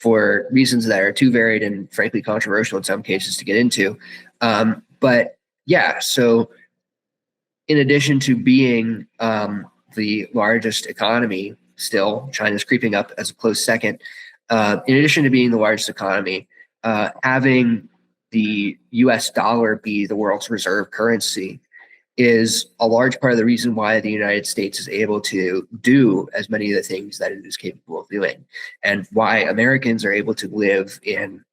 Speaker 1: for reasons that are too varied and frankly controversial in some cases to get into. But yeah, so in addition to being the largest economy, still, China's creeping up as a close second. In addition to being the largest economy, having the US dollar be the world's reserve currency is a large part of the reason why the United States is able to do as many of the things that it is capable of doing, and why Americans are able to live in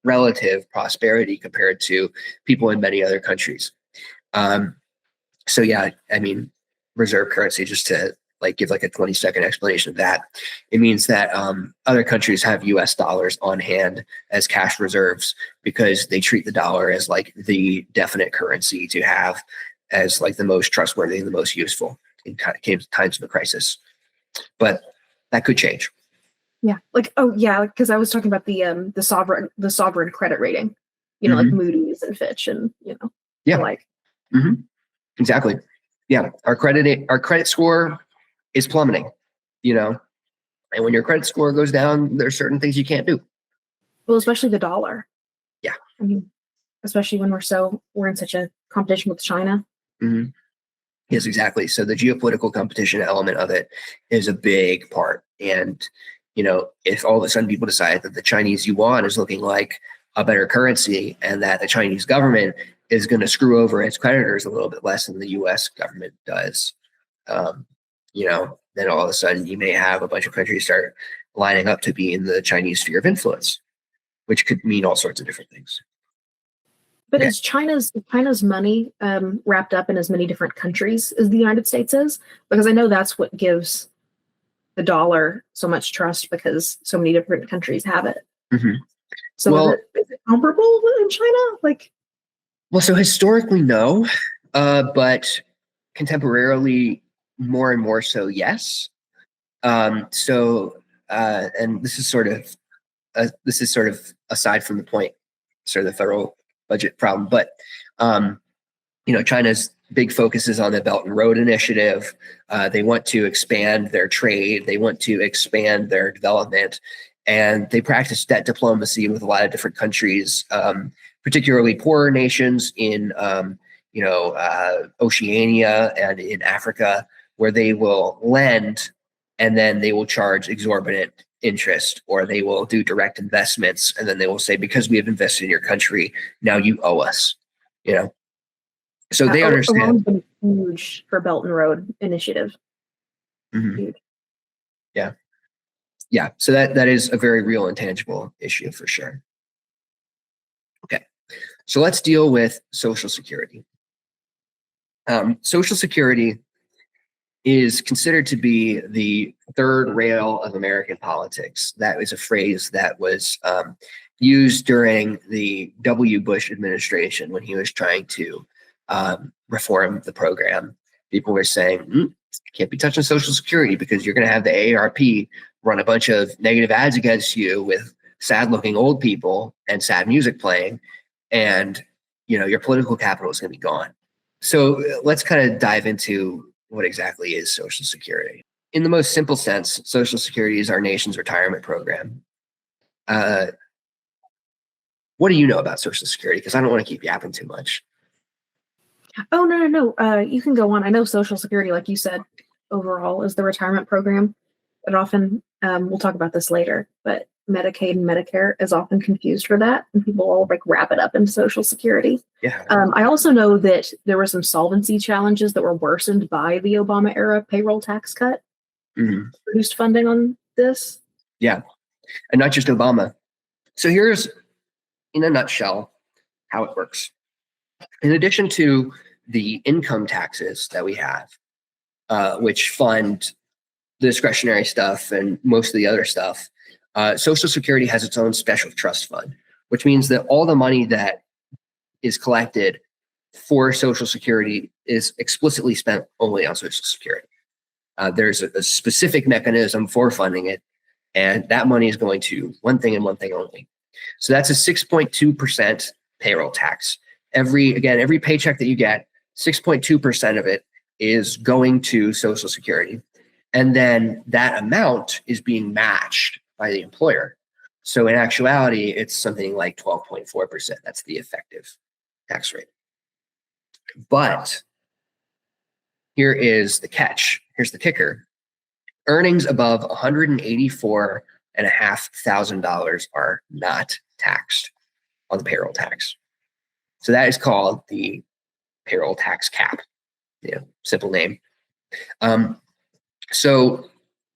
Speaker 1: relative prosperity compared to people in many other countries. So yeah, I mean, reserve currency, just to give a 20-second explanation of that, it means that other countries have US dollars on hand as cash reserves because they treat the dollar as the definite currency to have, as the most trustworthy and the most useful in times of a crisis. But that could change.
Speaker 2: Yeah. Because I was talking about the sovereign credit rating, like Moody's and Fitch, and
Speaker 1: Yeah. Exactly. Yeah. Our credit score is plummeting, and when your credit score goes down, there's certain things you can't do.
Speaker 2: Well, especially the dollar.
Speaker 1: Yeah.
Speaker 2: I mean, especially when we're in such a competition with China.
Speaker 1: Mm-hmm. Yes, exactly. So the geopolitical competition element of it is a big part. And, if all of a sudden people decide that the Chinese yuan is looking like a better currency and that the Chinese government is going to screw over its creditors a little bit less than the US government does, then all of a sudden you may have a bunch of countries start lining up to be in the Chinese sphere of influence, which could mean all sorts of different things.
Speaker 2: But is China's money wrapped up in as many different countries as the United States is? Because I know that's what gives the dollar so much trust, because so many different countries have it.
Speaker 1: Mm-hmm.
Speaker 2: So is it comparable in China?
Speaker 1: Well, so historically, no, but contemporarily, more and more so, yes. And this is sort of aside from the point, sort of the federal budget problem, but China's big focus is on the Belt and Road Initiative. They want to expand their trade. They want to expand their development, and they practice debt diplomacy with a lot of different countries, particularly poorer nations in Oceania and in Africa, where they will lend and then they will charge exorbitant interest, or they will do direct investments and then they will say, because we have invested in your country, now you owe us. So they understand.
Speaker 2: Been huge for Belt and Road Initiative.
Speaker 1: Mm-hmm. Yeah. So that is a very real and tangible issue for sure. Okay, so let's deal with Social Security. Social Security is considered to be the third rail of American politics. That is a phrase that was used during the W. Bush administration when he was trying to reform the program. People were saying, can't be touching Social Security because you're going to have the AARP run a bunch of negative ads against you with sad-looking old people and sad music playing, and your political capital is going to be gone. So let's kind of dive into what exactly is Social Security. In the most simple sense, Social Security is our nation's retirement program. What do you know about Social Security? Because I don't want to keep yapping too much.
Speaker 2: Oh, no. You can go on. I know Social Security, like you said, overall is the retirement program. It often, we'll talk about this later, but Medicaid and Medicare is often confused for that, and people all wrap it up into Social Security.
Speaker 1: Yeah.
Speaker 2: I also know that there were some solvency challenges that were worsened by the Obama era payroll tax cut.
Speaker 1: Mm-hmm.
Speaker 2: Reduced funding on this.
Speaker 1: Yeah, and not just Obama. So here's, in a nutshell, how it works. In addition to the income taxes that we have, which fund the discretionary stuff and most of the other stuff, Social Security has its own special trust fund, which means that all the money that is collected for Social Security is explicitly spent only on Social Security. There's a specific mechanism for funding it, and that money is going to one thing and one thing only. So that's a 6.2% payroll tax. Every paycheck that you get, 6.2% of it is going to Social Security. And then that amount is being matched by the employer. So in actuality, it's something like 12.4%. That's the effective tax rate. But here is the catch. Here's the kicker. Earnings above $184,500 are not taxed on the payroll tax. So that is called the payroll tax cap. Simple name. So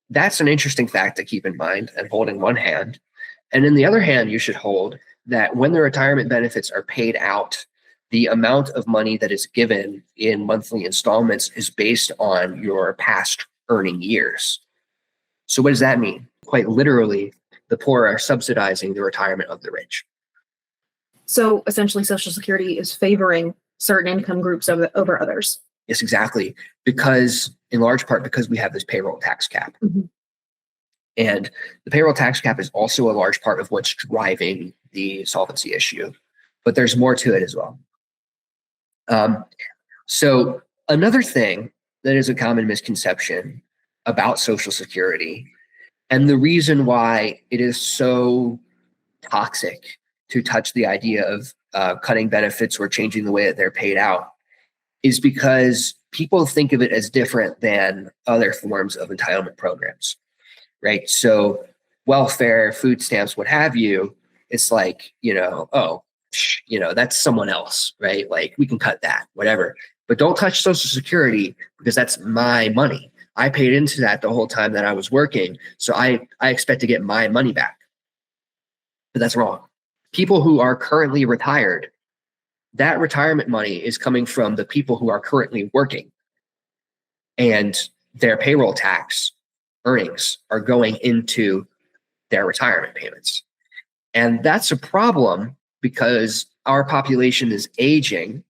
Speaker 1: that's an interesting fact to keep in mind and hold in one hand. And in the other hand, you should hold that when the retirement benefits are paid out, the amount of money that is given in monthly installments is based on your past earning years. So what does that mean? Quite literally, the poor are subsidizing the retirement of the rich.
Speaker 2: So essentially, Social Security is favoring certain income groups over others.
Speaker 1: Yes, exactly. Because in large part, because we have this payroll tax cap.
Speaker 2: Mm-hmm.
Speaker 1: And the payroll tax cap is also a large part of what's driving the solvency issue. But there's more to it as well. So another thing that is a common misconception about Social Security, and the reason why it is so toxic to touch the idea of cutting benefits or changing the way that they're paid out, is because people think of it as different than other forms of entitlement programs, right? So welfare, food stamps, what have you, it's like, that's someone else, right? Like we can cut that, whatever. But don't touch Social Security because that's my money. I paid into that the whole time that I was working. So I expect to get my money back. But that's wrong. People who are currently retired, that retirement money is coming from the people who are currently working. And their payroll tax earnings are going into their retirement payments. And that's a problem because our population is aging,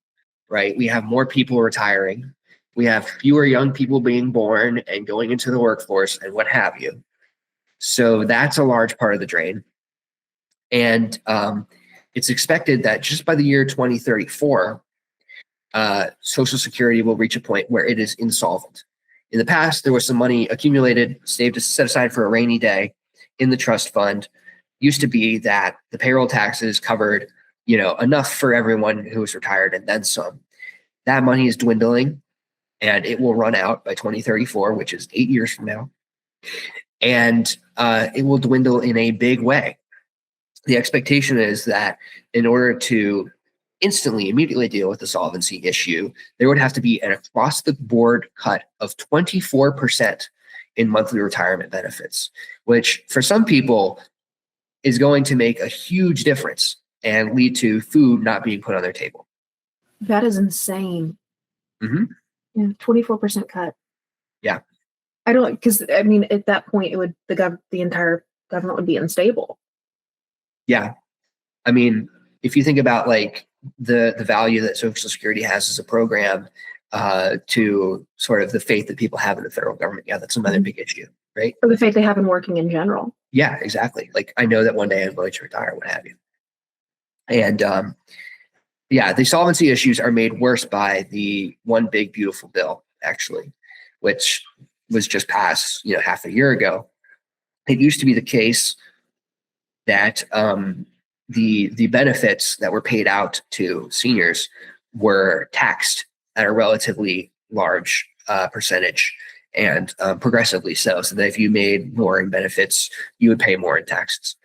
Speaker 1: right? We have more people retiring. We have fewer young people being born and going into the workforce and what have you. So that's a large part of the drain. And it's expected that just by the year 2034, Social Security will reach a point where it is insolvent. In the past, there was some money accumulated, saved, set aside for a rainy day in the trust fund. Used to be that the payroll taxes covered, enough for everyone who was retired and then some. That money is dwindling, and it will run out by 2034, which is 8 years from now. And it will dwindle in a big way. The expectation is that in order to immediately deal with the solvency issue, there would have to be an across-the-board cut of 24% in monthly retirement benefits, which for some people is going to make a huge difference and lead to food not being put on their table.
Speaker 2: That is insane.
Speaker 1: Mm-hmm.
Speaker 2: Yeah, 24% cut.
Speaker 1: Yeah.
Speaker 2: I don't, because I mean, at that point, it would the entire government would be unstable.
Speaker 1: Yeah. I mean, if you think about like the value that Social Security has as a program to sort of the faith that people have in the federal government, yeah, that's another big issue, right?
Speaker 2: Or the faith they have in working in general.
Speaker 1: Yeah, exactly. Like I know that one day I'm going to retire, what have you. And the solvency issues are made worse by the One Big Beautiful Bill, actually, which was just passed, half a year ago. It used to be the case that the benefits that were paid out to seniors were taxed at a relatively large percentage and progressively so that if you made more in benefits, you would pay more in taxes.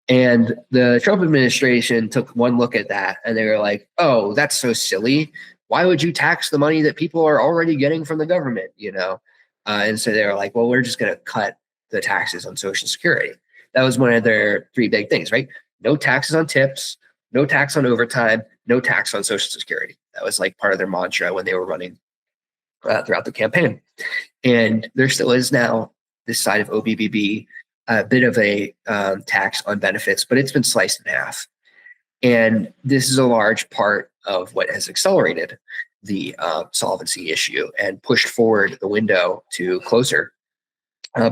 Speaker 1: And the Trump administration took one look at that and they were like, oh, that's so silly. Why would you tax the money that people are already getting from the government, And so they were like, well, we're just going to cut the taxes on Social Security. That was one of their three big things, right? No taxes on tips, no tax on overtime, no tax on Social Security. That was like part of their mantra when they were running throughout the campaign. And there still is now this side of OBBB, a bit of a tax on benefits, but it's been sliced in half. And this is a large part of what has accelerated the solvency issue and pushed forward the window to closer.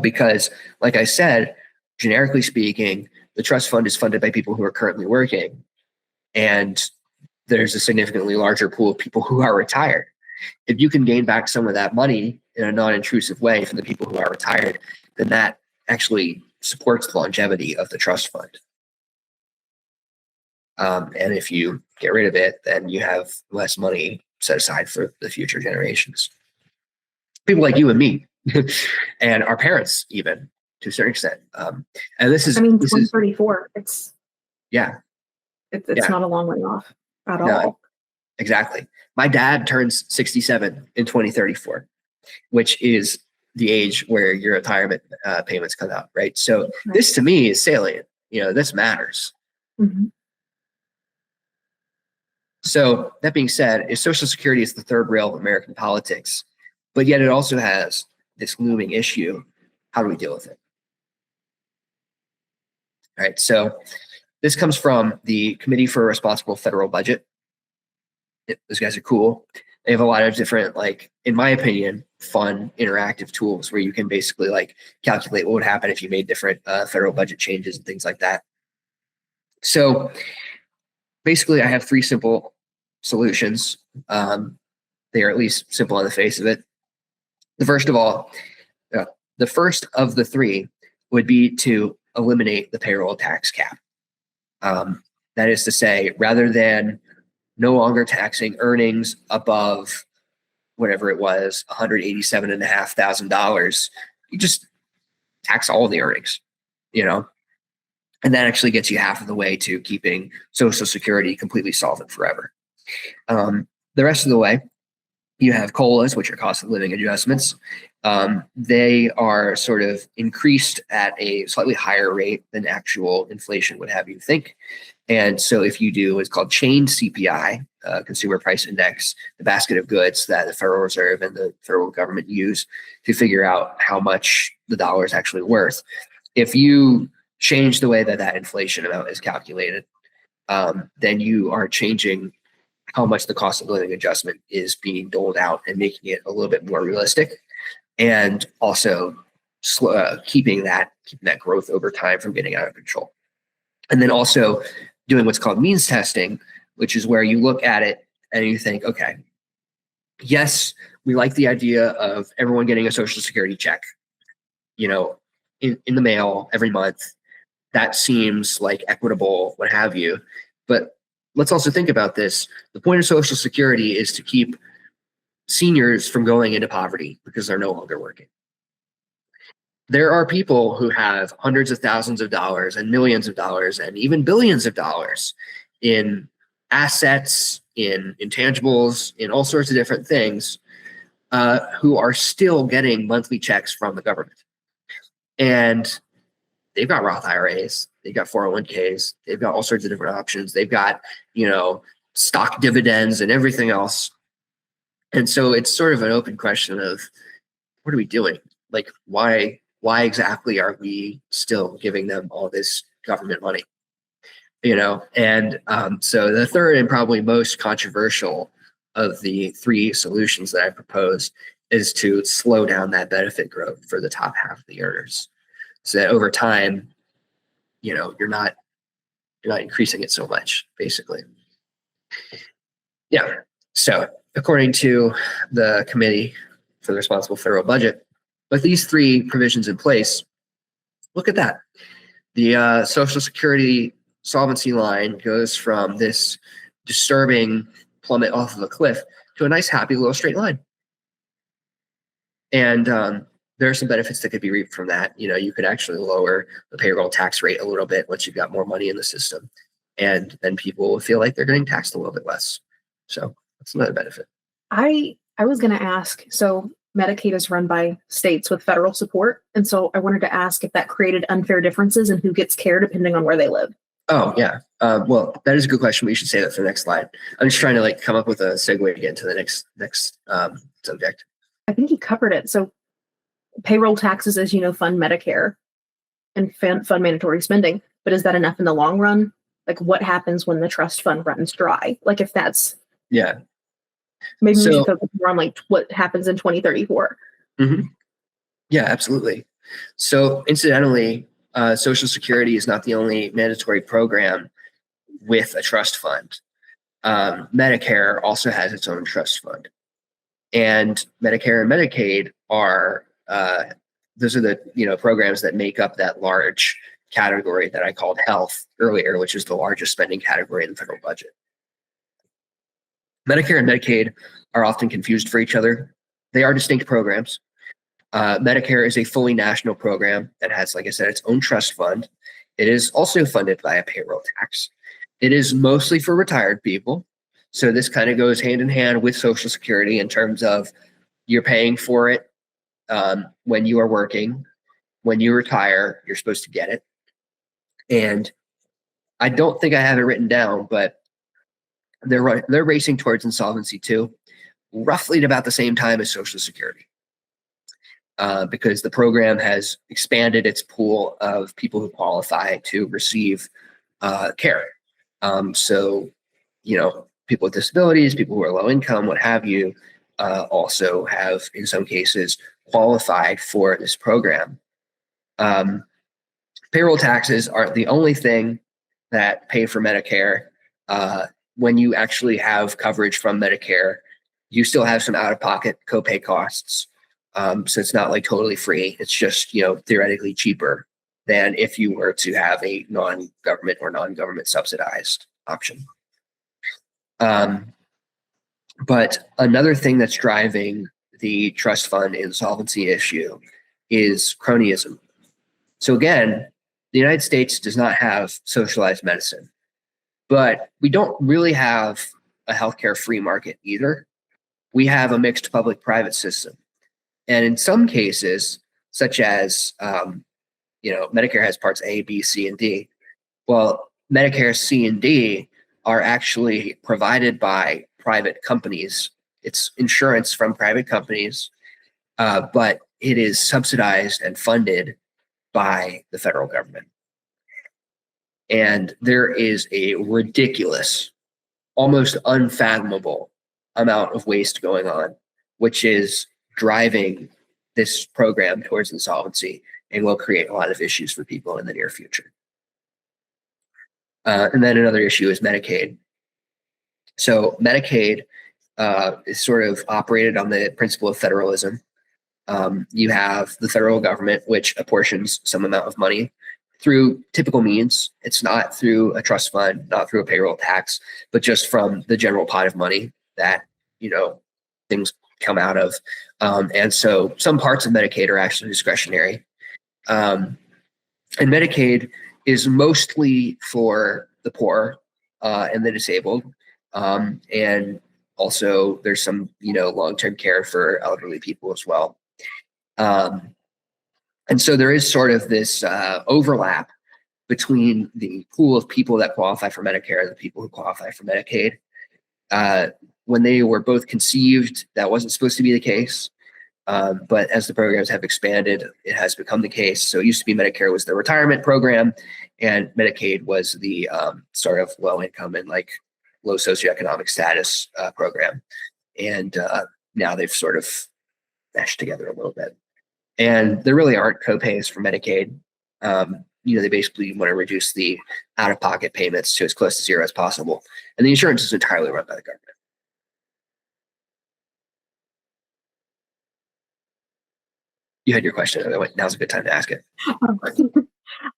Speaker 1: Because, like I said, generically speaking, the trust fund is funded by people who are currently working. And there's a significantly larger pool of people who are retired. If you can gain back some of that money in a non-intrusive way from the people who are retired, then that actually supports the longevity of the trust fund. And if you get rid of it, then you have less money set aside for the future generations. people like you and me, and our parents even to a certain extent. And this is,
Speaker 2: I mean,
Speaker 1: this is
Speaker 2: 2034. It's
Speaker 1: yeah,
Speaker 2: it's not a long way off at
Speaker 1: no,
Speaker 2: all.
Speaker 1: exactly. My dad turns 67 in 2034, which is the age where your retirement payments come out, right? So this to me is salient. This matters.
Speaker 2: Mhm.
Speaker 1: So that being said, if Social Security is the third rail of American politics, but yet it also has this looming issue, how do we deal with it? All right, so this comes from the Committee for a Responsible Federal Budget. Those guys are cool. They have a lot of different, like, in my opinion, fun interactive tools where you can basically like calculate what would happen if you made different federal budget changes and things like that. So basically, I have three simple solutions. They are at least simple on the face of it. The first of the three would be to eliminate the payroll tax cap. That is to say, rather than no longer taxing earnings above whatever it was, $187,500, you just tax all the earnings, and that actually gets you half of the way to keeping Social Security completely solvent forever. The rest of the way, you have COLAs, which are cost of living adjustments. They are sort of increased at a slightly higher rate than actual inflation would have you think. And so if you do what's called chained CPI, Consumer Price Index, the basket of goods that the Federal Reserve and the federal government use to figure out how much the dollar is actually worth. If you change the way that inflation amount is calculated, then you are changing how much the cost of living adjustment is being doled out and making it a little bit more realistic, and also keeping that growth over time from getting out of control. And then also doing what's called means testing, which is where you look at it and you think, okay, yes, we like the idea of everyone getting a Social Security check, in the mail every month. That seems like equitable, what have you. But let's also think about this. The point of Social Security is to keep seniors from going into poverty because they're no longer working. There are people who have hundreds of thousands of dollars and millions of dollars and even billions of dollars in assets, in intangibles, in all sorts of different things, who are still getting monthly checks from the government. And they've got Roth IRAs, they've got 401ks, they've got all sorts of different options. They've got, stock dividends and everything else. And so it's sort of an open question of, what are we doing? Like, why exactly are we still giving them all this government money? And so the third and probably most controversial of the three solutions that I proposed is to slow down that benefit growth for the top half of the earners, so that over time, you're not increasing it so much, basically. Yeah. So according to the Committee for the Responsible Federal Budget, with these three provisions in place, look at that. The Social Security solvency line goes from this disturbing plummet off of a cliff to a nice, happy little straight line. And there are some benefits that could be reaped from that. You could actually lower the payroll tax rate a little bit once you've got more money in the system. And then people will feel like they're getting taxed a little bit less. So that's another benefit.
Speaker 2: I was going to ask, so Medicaid is run by states with federal support. And so I wanted to ask if that created unfair differences in who gets care depending on where they live.
Speaker 1: Oh, yeah. Well, that is a good question. We should say that for the next slide. I'm just trying to come up with a segue to get into the next subject.
Speaker 2: I think you covered it. So payroll taxes, as you know, fund Medicare and fund mandatory spending. But is that enough in the long run? Like, what happens when the trust fund runs dry? Like, if that's...
Speaker 1: Yeah.
Speaker 2: Maybe we should focus more on what happens in 2034.
Speaker 1: Mm-hmm. Yeah, absolutely. So incidentally, Social Security is not the only mandatory program with a trust fund. Medicare also has its own trust fund. And Medicare and Medicaid are, those are the programs that make up that large category that I called health earlier, which is the largest spending category in the federal budget. Medicare and Medicaid are often confused for each other. They are distinct programs. Medicare is a fully national program that has, like I said, its own trust fund. It is also funded by a payroll tax. It is mostly for retired people. So this kind of goes hand in hand with Social Security in terms of you're paying for it when you are working. When you retire, you're supposed to get it. And I don't think I have it written down, but they're racing towards Insolvency too, roughly at about the same time as Social Security. Because the program has expanded its pool of people who qualify to receive care. So, people with disabilities, people who are low income, what have you, also have, in some cases, qualified for this program. Payroll taxes are the only thing that pay for Medicare. When you actually have coverage from Medicare, you still have some out-of-pocket copay costs. So it's not like totally free. It's just, theoretically cheaper than if you were to have a non-government or non-government subsidized option. But another thing that's driving the trust fund insolvency issue is cronyism. So again, the United States does not have socialized medicine, but we don't really have a healthcare free market either. We have a mixed public-private system. And in some cases, such as, Medicare has parts A, B, C, and D. Well, Medicare C and D are actually provided by private companies. It's insurance from private companies, but it is subsidized and funded by the federal government. And there is a ridiculous, almost unfathomable amount of waste going on, which is driving this program towards insolvency and will create a lot of issues for people in the near future. And then another issue is Medicaid. So Medicaid is sort of operated on the principle of federalism. You have the federal government, which apportions some amount of money through typical means. It's not through a trust fund, not through a payroll tax, but just from the general pot of money that, things come out of. And so some parts of Medicaid are actually discretionary. And Medicaid is mostly for the poor and the disabled. And also there's some, long-term care for elderly people as well. And so there is sort of this overlap between the pool of people that qualify for Medicare and the people who qualify for Medicaid. When they were both conceived, that wasn't supposed to be the case. But as the programs have expanded, it has become the case. So it used to be Medicare was the retirement program, and Medicaid was the sort of low income and like low socioeconomic status program. And now they've sort of meshed together a little bit. And there really aren't copays for Medicaid. They basically want to reduce the out-of-pocket payments to as close to zero as possible. And the insurance is entirely run by the government. You had your question. Now's a good time to ask it.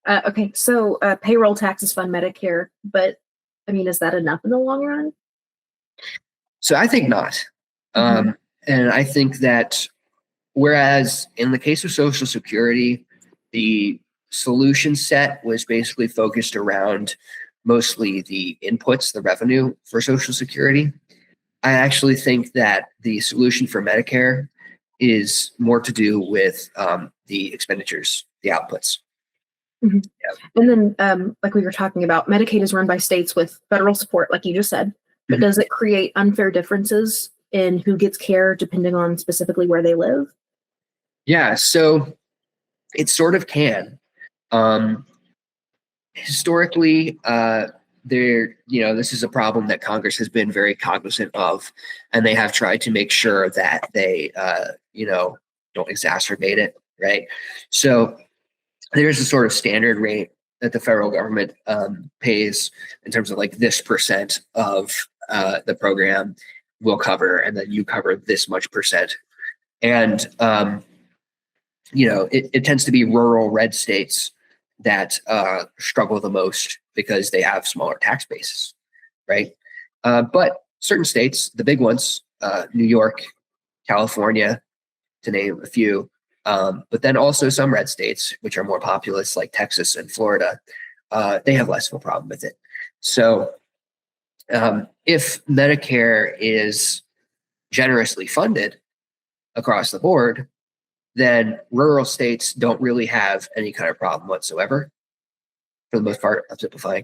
Speaker 2: Okay, so payroll taxes fund Medicare, but is that enough in the long run?
Speaker 1: So I think not. And I think that whereas in the case of Social Security, the solution set was basically focused around mostly the inputs, the revenue for Social Security, I actually think that the solution for Medicare is more to do with the expenditures, the outputs.
Speaker 2: Mm-hmm. Yeah. And then, like we were talking about, Medicaid is run by states with federal support, like you just said. But mm-hmm. Does it create unfair differences in who gets care depending on specifically where they live?
Speaker 1: Yeah, so it sort of can. Historically, this is a problem that Congress has been very cognizant of, and they have tried to make sure that they, don't exacerbate it, right? So there's a sort of standard rate that the federal government pays in terms of like this percent of the program will cover, and then you cover this much percent. And, it tends to be rural red states that struggle the most because they have smaller tax bases, right? But certain states, the big ones, New York, California, to name a few, But then also some red states, which are more populous, like Texas and Florida, they have less of a problem with it. So if Medicare is generously funded across the board, then rural states don't really have any kind of problem whatsoever, for the most part. I'm simplifying.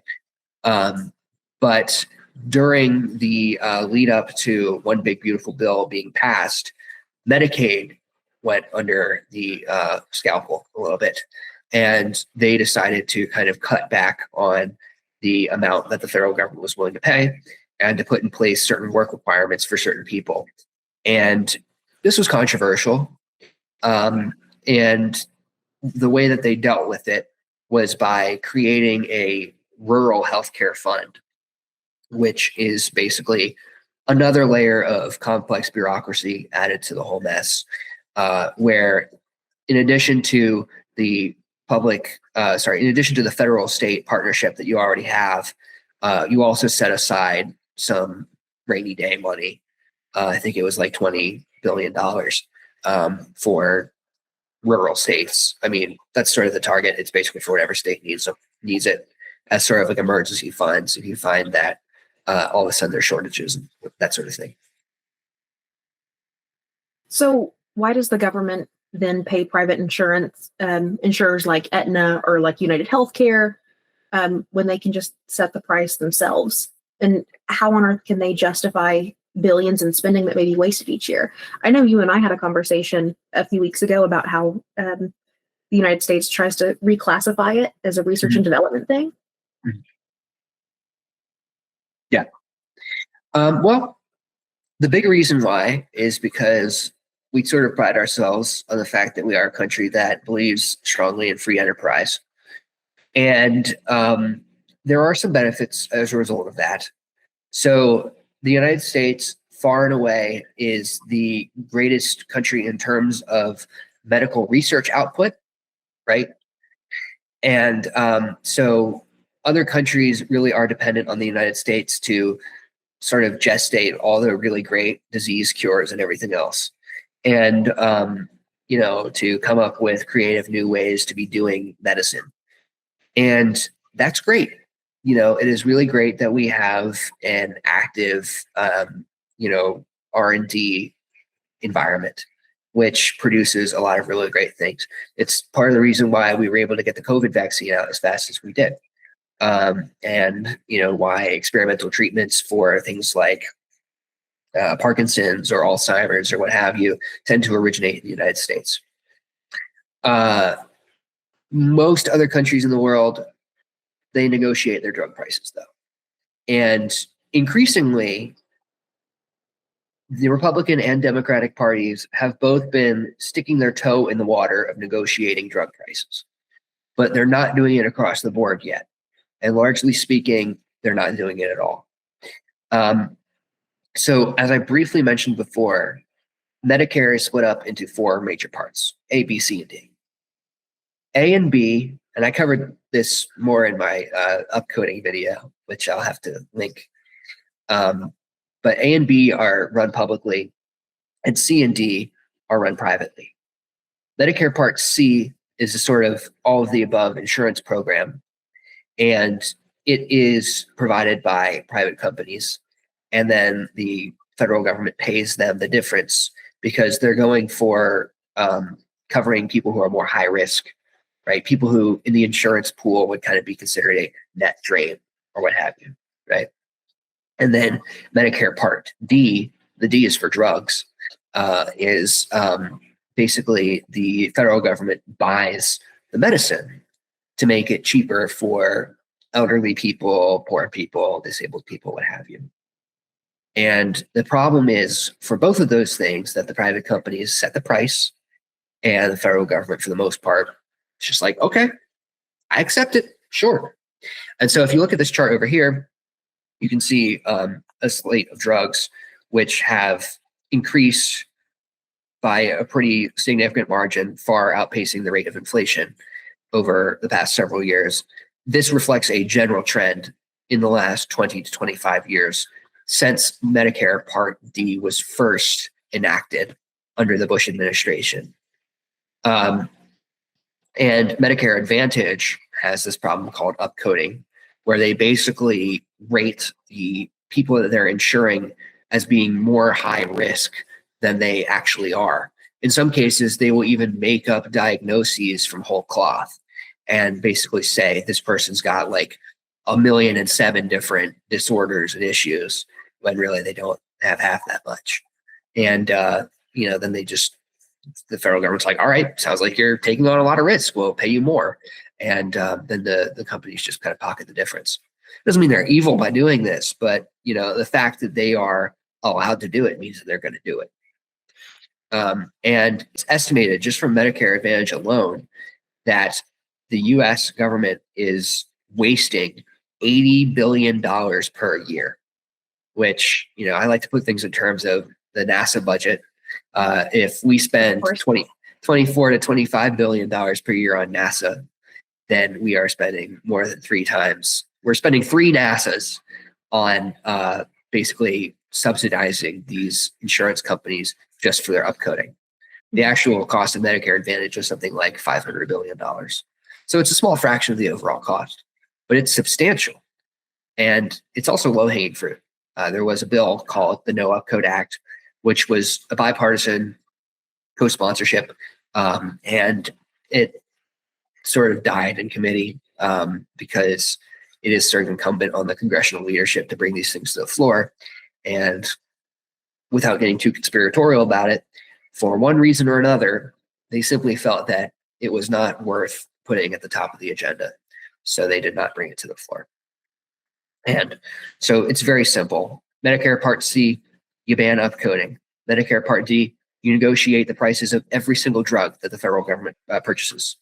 Speaker 1: But during the lead up to One Big Beautiful Bill being passed, Medicaid went under the scalpel a little bit, and they decided to kind of cut back on the amount that the federal government was willing to pay and to put in place certain work requirements for certain people. And this was controversial. And the way that they dealt with it was by creating a rural healthcare fund, which is basically another layer of complex bureaucracy added to the whole mess, where in addition to the in addition to the federal state partnership that you already have, you also set aside some rainy day money. I think it was like $20 billion for rural states. I mean, that's sort of the target. It's basically for whatever state needs it as sort of like emergency funds if you find that all of a sudden there's shortages and that sort of thing.
Speaker 2: So why does the government then pay private insurers like Aetna or like United Healthcare when they can just set the price themselves? And how on earth can they justify billions in spending that may be wasted each year? I know you and I had a conversation a few weeks ago about how the United States tries to reclassify it as a research and development thing.
Speaker 1: Yeah. Well, the big reason why is because we sort of pride ourselves on the fact that we are a country that believes strongly in free enterprise. And there are some benefits as a result of that. So the United States, far and away, is the greatest country in terms of medical research output, right? And so other countries really are dependent on the United States to sort of gestate all the really great disease cures and everything else. And, to come up with creative new ways to be doing medicine. And that's great. It is really great that we have an active, R&D environment, which produces a lot of really great things. It's part of the reason why we were able to get the COVID vaccine out as fast as we did. And why experimental treatments for things like Parkinson's or Alzheimer's or what have you tend to originate in the United States. Most other countries in the world, they negotiate their drug prices, though. And increasingly, the Republican and Democratic parties have both been sticking their toe in the water of negotiating drug prices, but they're not doing it across the board yet. And largely speaking, they're not doing it at all. So as I briefly mentioned before, Medicare is split up into four major parts: A, B, C, and D. A and B, and I covered this more in my upcoding video, which I'll have to link. But A and B are run publicly, and C and D are run privately. Medicare Part C is a sort of all of the above insurance program, and it is provided by private companies. And then the federal government pays them the difference because they're going for covering people who are more high risk, right? People who in the insurance pool would kind of be considered a net drain or what have you, right? And then Medicare Part D, the D is for drugs, is basically the federal government buys the medicine to make it cheaper for elderly people, poor people, disabled people, what have you. And the problem is for both of those things that the private companies set the price, and the federal government, for the most part, it's just like, okay, I accept it, sure. And so if you look at this chart over here, you can see a slate of drugs which have increased by a pretty significant margin, far outpacing the rate of inflation over the past several years. This reflects a general trend in the last 20 to 25 years since Medicare Part D was first enacted under the Bush administration. And Medicare Advantage has this problem called upcoding, where they basically rate the people that they're insuring as being more high risk than they actually are. In some cases, they will even make up diagnoses from whole cloth and basically say this person's got like 1,000,007 different disorders and issues, when really they don't have half that much. And, then the federal government's like, all right, sounds like you're taking on a lot of risk. We'll pay you more. And then the companies just kind of pocket the difference. Doesn't mean they're evil by doing this, but, the fact that they are allowed to do it means that they're going to do it. And it's estimated just from Medicare Advantage alone that the U.S. government is wasting $80 billion per year, which, I like to put things in terms of the NASA budget. If we spend 24 to $25 billion per year on NASA, then we are spending more than 3 times. We're spending 3 NASAs on basically subsidizing these insurance companies just for their upcoding. The actual cost of Medicare Advantage is something like $500 billion. So it's a small fraction of the overall cost, but it's substantial. And it's also low-hanging fruit. There was a bill called the No Upcode Act, which was a bipartisan co-sponsorship, and it sort of died in committee because it is sort of incumbent on the congressional leadership to bring these things to the floor. And without getting too conspiratorial about it, for one reason or another, they simply felt that it was not worth putting at the top of the agenda. So they did not bring it to the floor. And so it's very simple. Medicare Part C, you ban upcoding. Medicare Part D, you negotiate the prices of every single drug that the federal government purchases.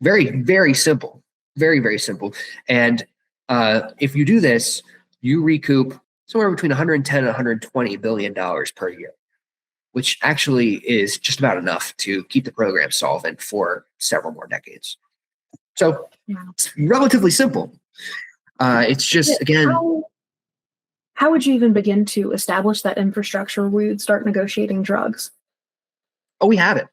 Speaker 1: Very, very simple. Very, very simple. And if you do this, you recoup somewhere between 110 and 120 billion dollars per year, which actually is just about enough to keep the program solvent for several more decades. So it's relatively simple. It's just, again,
Speaker 2: how would you even begin to establish that infrastructure where we would start negotiating drugs?
Speaker 1: Oh, we have it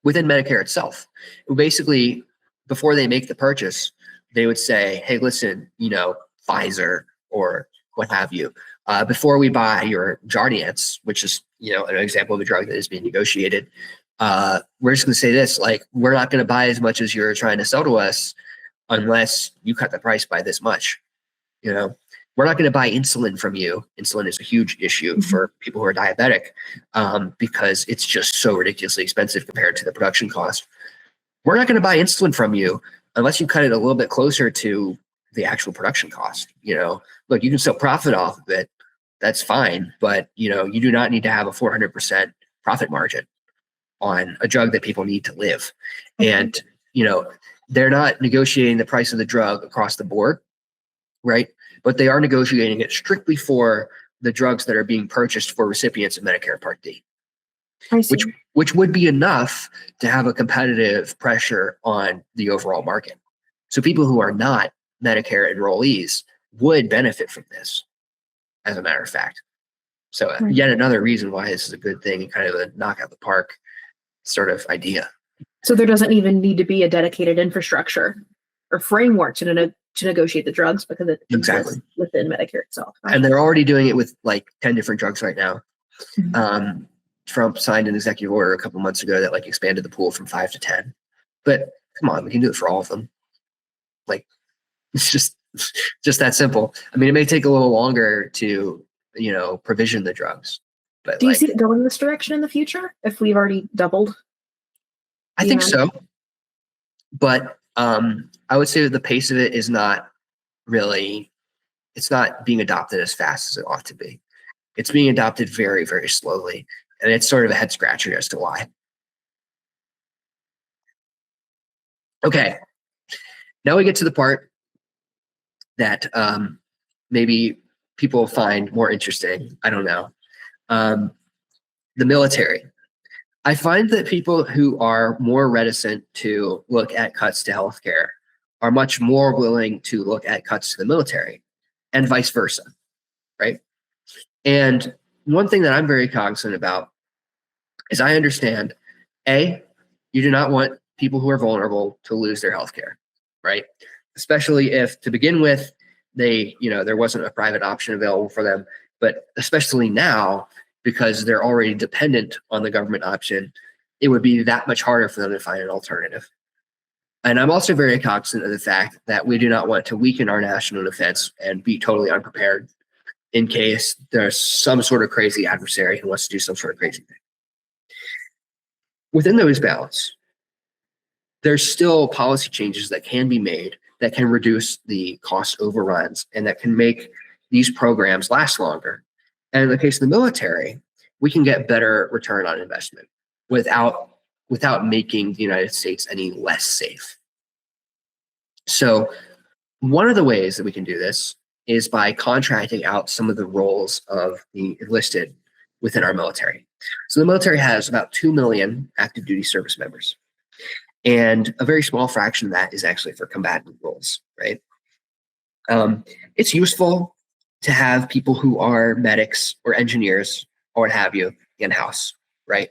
Speaker 1: within Medicare itself. Basically, before they make the purchase, they would say, hey, listen, Pfizer or what have you, before we buy your Jardiance, which is, an example of a drug that is being negotiated, we're just going to say this, like, we're not going to buy as much as you're trying to sell to us unless you cut the price by this much. We're not going to buy insulin from you. Insulin is a huge issue for people who are diabetic because it's just so ridiculously expensive compared to the production cost. We're not going to buy insulin from you unless you cut it a little bit closer to the actual production cost. Look, you can still profit off of it. That's fine. But, you do not need to have a 400% profit margin on a drug that people need to live. And, they're not negotiating the price of the drug across the board, right? But they are negotiating it strictly for the drugs that are being purchased for recipients of Medicare Part D, which would be enough to have a competitive pressure on the overall market. So people who are not Medicare enrollees would benefit from this, as a matter of fact. So yet another reason why this is a good thing and kind of a knock out the park sort of idea.
Speaker 2: So there doesn't even need to be a dedicated infrastructure or framework to negotiate the drugs because it exists within Medicare itself.
Speaker 1: And they're already doing it with like 10 different drugs right now. Trump signed an executive order a couple months ago that like expanded the pool from 5 to 10. But come on, we can do it for all of them. Like, it's just that simple. I mean, it may take a little longer to, provision the drugs. But
Speaker 2: do you see it going in this direction in the future if we've already doubled?
Speaker 1: I think so. But I would say that the pace of it is not really, it's not being adopted as fast as it ought to be. It's being adopted very, very slowly. And it's sort of a head scratcher as to why. Okay. Now we get to the part that maybe people find more interesting. I don't know. The military. I find that people who are more reticent to look at cuts to healthcare are much more willing to look at cuts to the military, and vice versa, right? And one thing that I'm very cognizant about is I understand, A, You do not want people who are vulnerable to lose their health care, right? Especially if to begin with, there wasn't a private option available for them, but especially now, because they're already dependent on the government option, it would be that much harder for them to find an alternative. And I'm also very cognizant of the fact that we do not want to weaken our national defense and be totally unprepared in case there's some sort of crazy adversary who wants to do some sort of crazy thing. Within those bounds, there's still policy changes that can be made that can reduce the cost overruns and that can make these programs last longer. And in the case of the military, we can get better return on investment without making the United States any less safe. So one of the ways that we can do this is by contracting out some of the roles of the enlisted within our military. So the military has about 2 million active duty service members. And a very small fraction of that is actually for combatant roles, right? It's useful to have people who are medics or engineers or what have you in-house, right?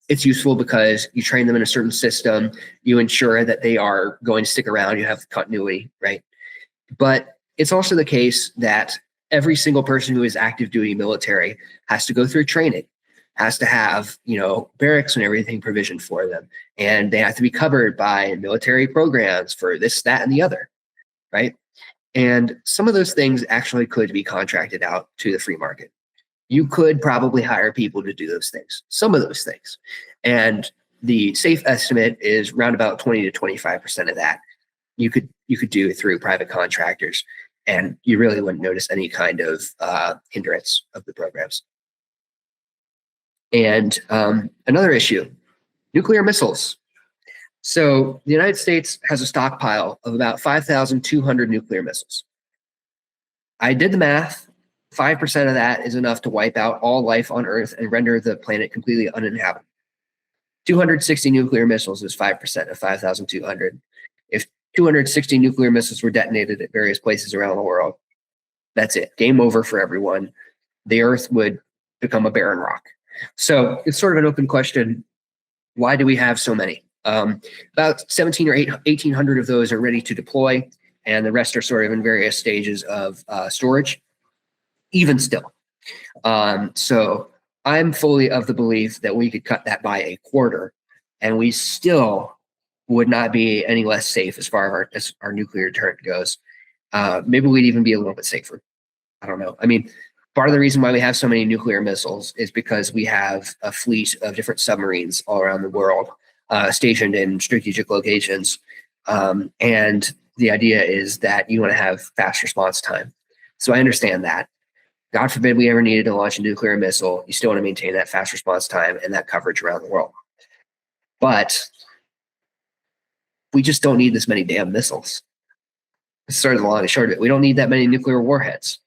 Speaker 1: It's useful because you train them in a certain system, you ensure that they are going to stick around, you have continuity, right? But it's also the case that every single person who is active duty military has to go through training, has to have, barracks and everything provisioned for them. And they have to be covered by military programs for this, that, and the other, right? And some of those things actually could be contracted out to the free market. You could probably hire people to do those things, some of those things. And the safe estimate is around about 20 to 25% of that you could do through private contractors. And you really wouldn't notice any kind of hindrance of the programs. And another issue, nuclear missiles. So the United States has a stockpile of about 5,200 nuclear missiles. I did the math. 5% of that is enough to wipe out all life on Earth and render the planet completely uninhabitable. 260 nuclear missiles is 5% of 5,200. If 260 nuclear missiles were detonated at various places around the world, that's it. Game over for everyone. The Earth would become a barren rock. So it's sort of an open question. Why do we have so many? About 17 or 1,800 of those are ready to deploy, and the rest are sort of in various stages of storage, even still. So I'm fully of the belief that we could cut that by a quarter, and we still would not be any less safe as far as our nuclear deterrent goes. Maybe we'd even be a little bit safer. I don't know. I mean, part of the reason why we have so many nuclear missiles is because we have a fleet of different submarines all around the world stationed in strategic locations. And the idea is that you want to have fast response time. So I understand that. God forbid we ever needed to launch a nuclear missile. You still want to maintain that fast response time and that coverage around the world. But we just don't need this many damn missiles. It's sort of the long and short of it. We don't need that many nuclear warheads.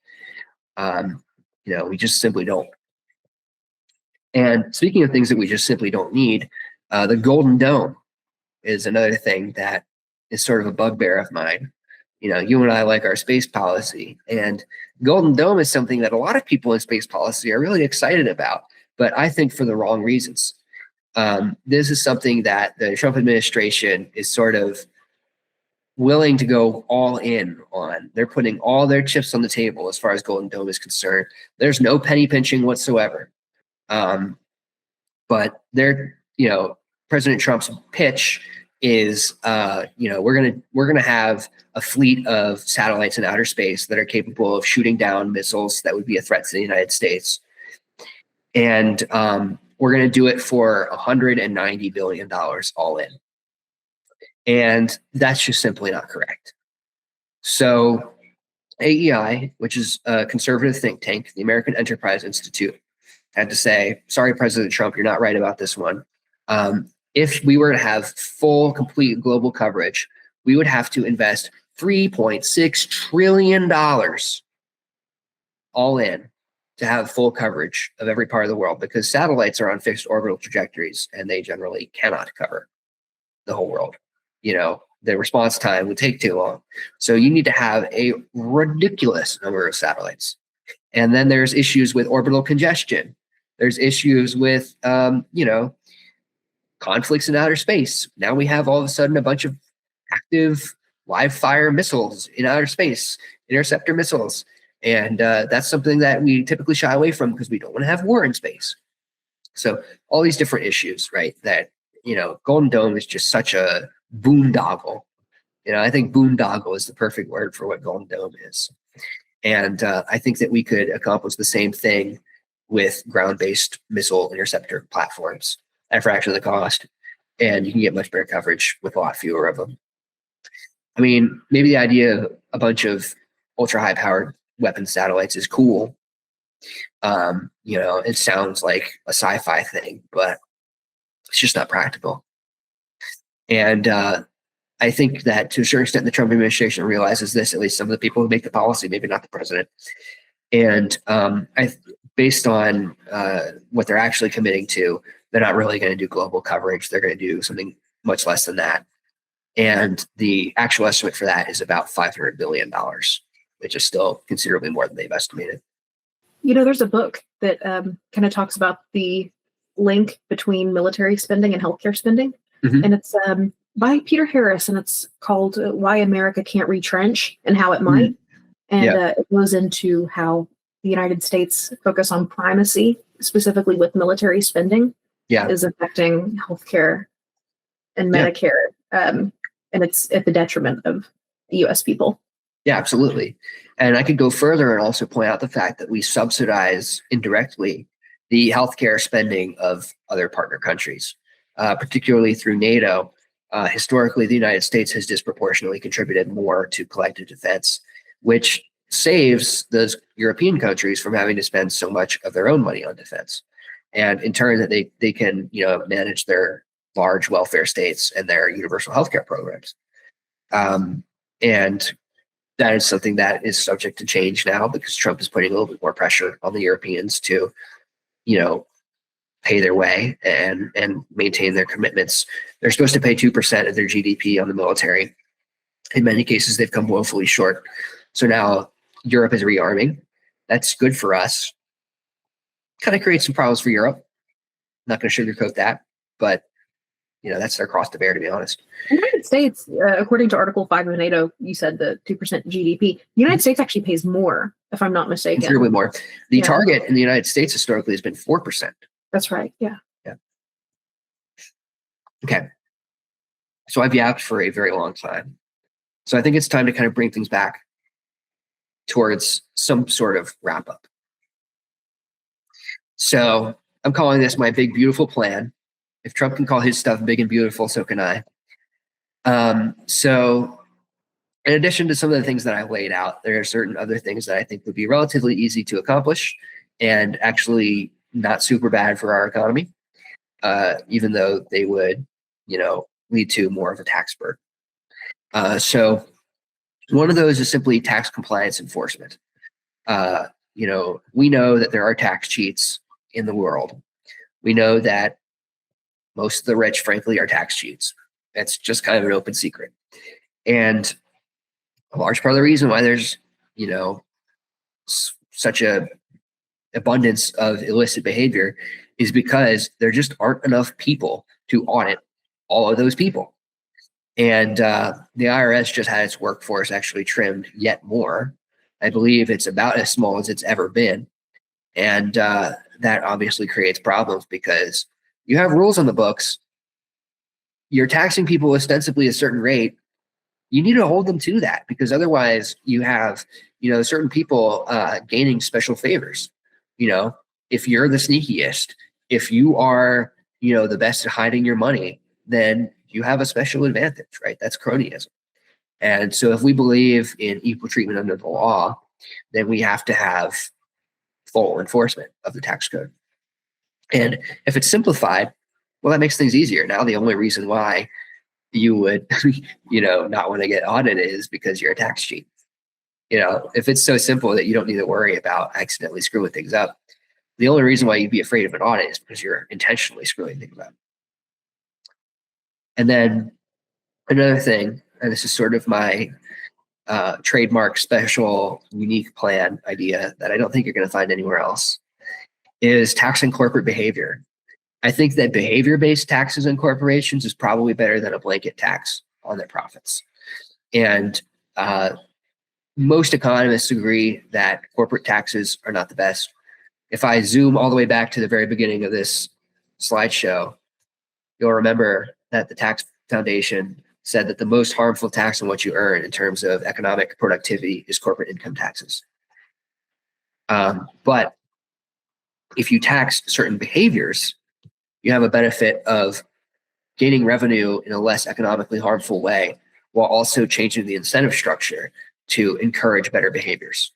Speaker 1: We just simply don't. And speaking of things that we just simply don't need, the Golden Dome is another thing that is sort of a bugbear of mine. You and I like our space policy, and Golden Dome is something that a lot of people in space policy are really excited about, but I think for the wrong reasons. This is something that the Trump administration is sort of willing to go all in on. They're putting all their chips on the table as far as Golden Dome is concerned. There's no penny pinching whatsoever. But President Trump's pitch is, we're gonna have a fleet of satellites in outer space that are capable of shooting down missiles that would be a threat to the United States, and we're gonna do it for $190 billion all in, and that's just simply not correct. So AEI, which is a conservative think tank, the American Enterprise Institute, had to say, sorry, President Trump, you're not right about this one. If we were to have full, complete global coverage, we would have to invest $3.6 trillion all in to have full coverage of every part of the world, because satellites are on fixed orbital trajectories and they generally cannot cover the whole world. The response time would take too long. So you need to have a ridiculous number of satellites. And then there's issues with orbital congestion. There's issues with, conflicts in outer space. Now we have all of a sudden a bunch of active live fire missiles in outer space, interceptor missiles. And that's something that we typically shy away from because we don't want to have war in space. So all these different issues, right? That, Golden Dome is just such a boondoggle. I think boondoggle is the perfect word for what Golden Dome is. And I think that we could accomplish the same thing with ground-based missile interceptor platforms at a fraction of the cost. And you can get much better coverage with a lot fewer of them. I mean, maybe the idea of a bunch of ultra-high powered weapon satellites is cool. It sounds like a sci-fi thing, but it's just not practical. And I think that to a certain extent, the Trump administration realizes this, at least some of the people who make the policy, maybe not the president. And based on what they're actually committing to, they're not really going to do global coverage. They're going to do something much less than that. And the actual estimate for that is about $500 billion, which is still considerably more than they've estimated.
Speaker 2: There's a book that kind of talks about the link between military spending and healthcare spending. Mm-hmm. And it's by Peter Harris, and it's called Why America Can't Retrench and How It Might. And it goes into how the United States focus on primacy, specifically with military spending, is affecting healthcare and Medicare. And it's at the detriment of the U.S. people.
Speaker 1: Yeah, absolutely. And I could go further and also point out the fact that we subsidize indirectly the healthcare spending of other partner countries, particularly through NATO. Historically, the United States has disproportionately contributed more to collective defense, which saves those European countries from having to spend so much of their own money on defense. And in turn, that they can manage their large welfare states and their universal healthcare programs. And that is something that is subject to change now because Trump is putting a little bit more pressure on the Europeans to, pay their way and maintain their commitments. They're supposed to pay 2% of their GDP on the military. In many cases, they've come woefully short. So now Europe is rearming. That's good for us. Kind of creates some problems for Europe. Not going to sugarcoat that, but that's their cross to bear, to be honest.
Speaker 2: The United States, according to Article 5 of NATO, you said the 2% GDP. The United States actually pays more, if I'm not mistaken.
Speaker 1: Considerably more. The target in the United States historically has been 4%.
Speaker 2: That's right. Yeah.
Speaker 1: Okay. So I've yapped for a very long time. So I think it's time to kind of bring things back towards some sort of wrap up. So I'm calling this my big, beautiful plan. If Trump can call his stuff big and beautiful, so can I. So in addition to some of the things that I laid out, there are certain other things that I think would be relatively easy to accomplish and actually not super bad for our economy, even though they would, lead to more of a tax burden. So one of those is simply tax compliance enforcement. We know that there are tax cheats in the world. We know that most of the rich, frankly, are tax cheats. That's just kind of an open secret. And a large part of the reason why there's, such a abundance of illicit behavior is because there just aren't enough people to audit all of those people. And the IRS just had its workforce actually trimmed yet more. I believe it's about as small as it's ever been. And that obviously creates problems because you have rules on the books. You're taxing people ostensibly a certain rate. You need to hold them to that because otherwise you have, certain people gaining special favors. If you're the sneakiest, if you are, the best at hiding your money, then you have a special advantage, right? That's cronyism. And so if we believe in equal treatment under the law, then we have to have full enforcement of the tax code. And if it's simplified, well, that makes things easier. Now, the only reason why you would, not want to get audited is because you're a tax cheat. If it's so simple that you don't need to worry about accidentally screwing things up, the only reason why you'd be afraid of an audit is because you're intentionally screwing things up. And then another thing, and this is sort of my trademark, special, unique plan idea that I don't think you're going to find anywhere else, is taxing corporate behavior. I think that behavior-based taxes on corporations is probably better than a blanket tax on their profits. And most economists agree that corporate taxes are not the best. If I zoom all the way back to the very beginning of this slideshow, you'll remember that the Tax Foundation said that the most harmful tax on what you earn in terms of economic productivity is corporate income taxes. But if you tax certain behaviors, you have a benefit of gaining revenue in a less economically harmful way, while also changing the incentive structure to encourage better behaviors.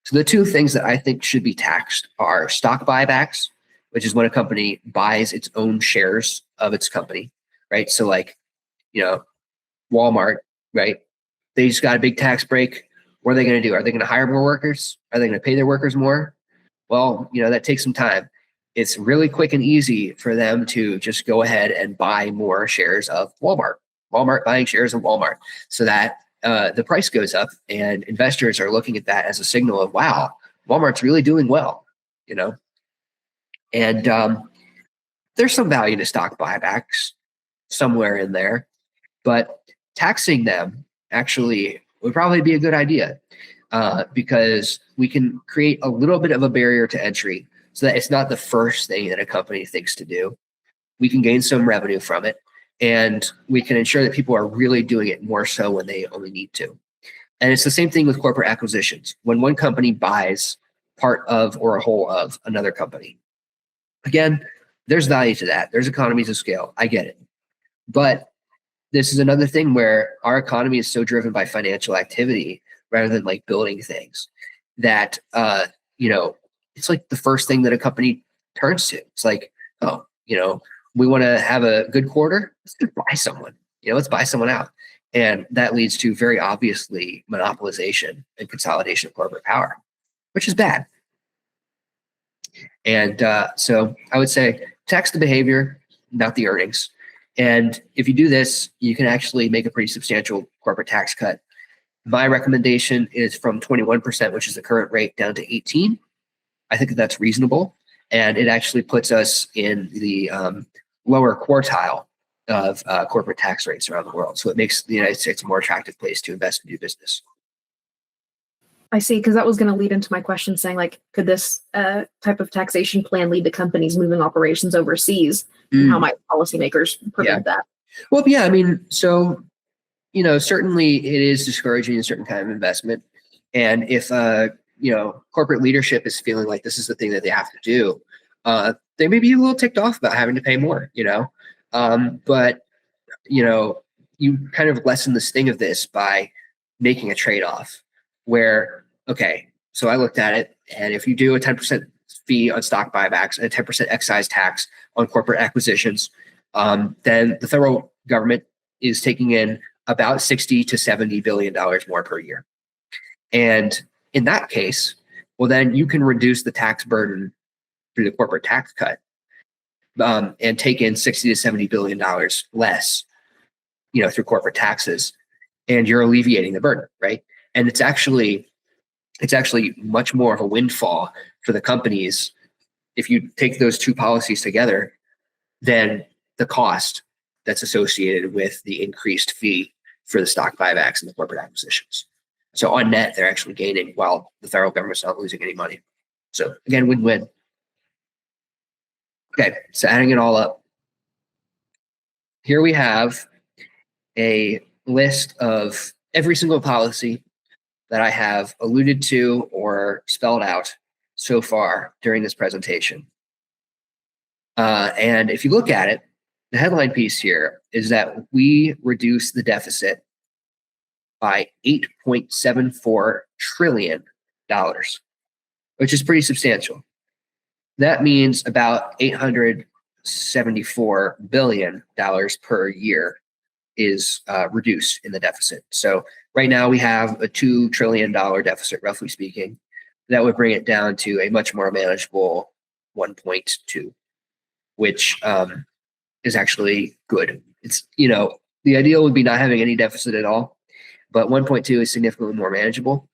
Speaker 1: So the two things that I think should be taxed are stock buybacks, which is when a company buys its own shares of its company, right? So like, Walmart, right? They just got a big tax break. What are they going to do? Are they going to hire more workers? Are they going to pay their workers more? Well, that takes some time. It's really quick and easy for them to just go ahead and buy more shares of Walmart. Walmart buying shares of Walmart, so that the price goes up, and investors are looking at that as a signal of, wow, Walmart's really doing well, And there's some value to stock buybacks somewhere in there, but taxing them actually would probably be a good idea because we can create a little bit of a barrier to entry so that it's not the first thing that a company thinks to do. We can gain some revenue from it, and we can ensure that people are really doing it more so when they only need to. And it's the same thing with corporate acquisitions. When one company buys part of or a whole of another company, again, there's value to that. There's economies of scale. I get it. But this is another thing where our economy is so driven by financial activity rather than like building things that, it's like the first thing that a company turns to. It's like, oh, we want to have a good quarter. Let's go buy someone. Let's buy someone out. And that leads to very obviously monopolization and consolidation of corporate power, which is bad. And so I would say tax the behavior, not the earnings. And if you do this, you can actually make a pretty substantial corporate tax cut. My recommendation is from 21%, which is the current rate, down to 18%. I think that's reasonable. And it actually puts us in the lower quartile of corporate tax rates around the world. So it makes the United States a more attractive place to invest and do business.
Speaker 2: I see, because that was going to lead into my question saying, like, could this type of taxation plan lead to companies moving operations overseas? And how might policymakers prevent that?
Speaker 1: Well, yeah, I mean, so, certainly it is discouraging a certain kind of investment. And if, corporate leadership is feeling like this is the thing that they have to do, they may be a little ticked off about having to pay more, but, you kind of lessen the sting of this by making a trade-off where, okay, so I looked at it, and if you do a 10% fee on stock buybacks and a 10% excise tax on corporate acquisitions, then the federal government is taking in about $60 to $70 billion more per year. And in that case, well, then you can reduce the tax burden through the corporate tax cut and take in $60 to $70 billion less, through corporate taxes, and you're alleviating the burden, right? And it's actually much more of a windfall for the companies if you take those two policies together than the cost that's associated with the increased fee for the stock buybacks and the corporate acquisitions. So on net, they're actually gaining while the federal government's not losing any money. So again, win-win. Okay, so adding it all up, here we have a list of every single policy that I have alluded to or spelled out so far during this presentation. And if you look at it, the headline piece here is that we reduce the deficit by $8.74 trillion, which is pretty substantial. That means about $874 billion per year is reduced in the deficit. So right now we have a $2 trillion deficit, roughly speaking. That would bring it down to a much more manageable 1.2, which is actually good. It's, the ideal would be not having any deficit at all, but 1.2 is significantly more manageable.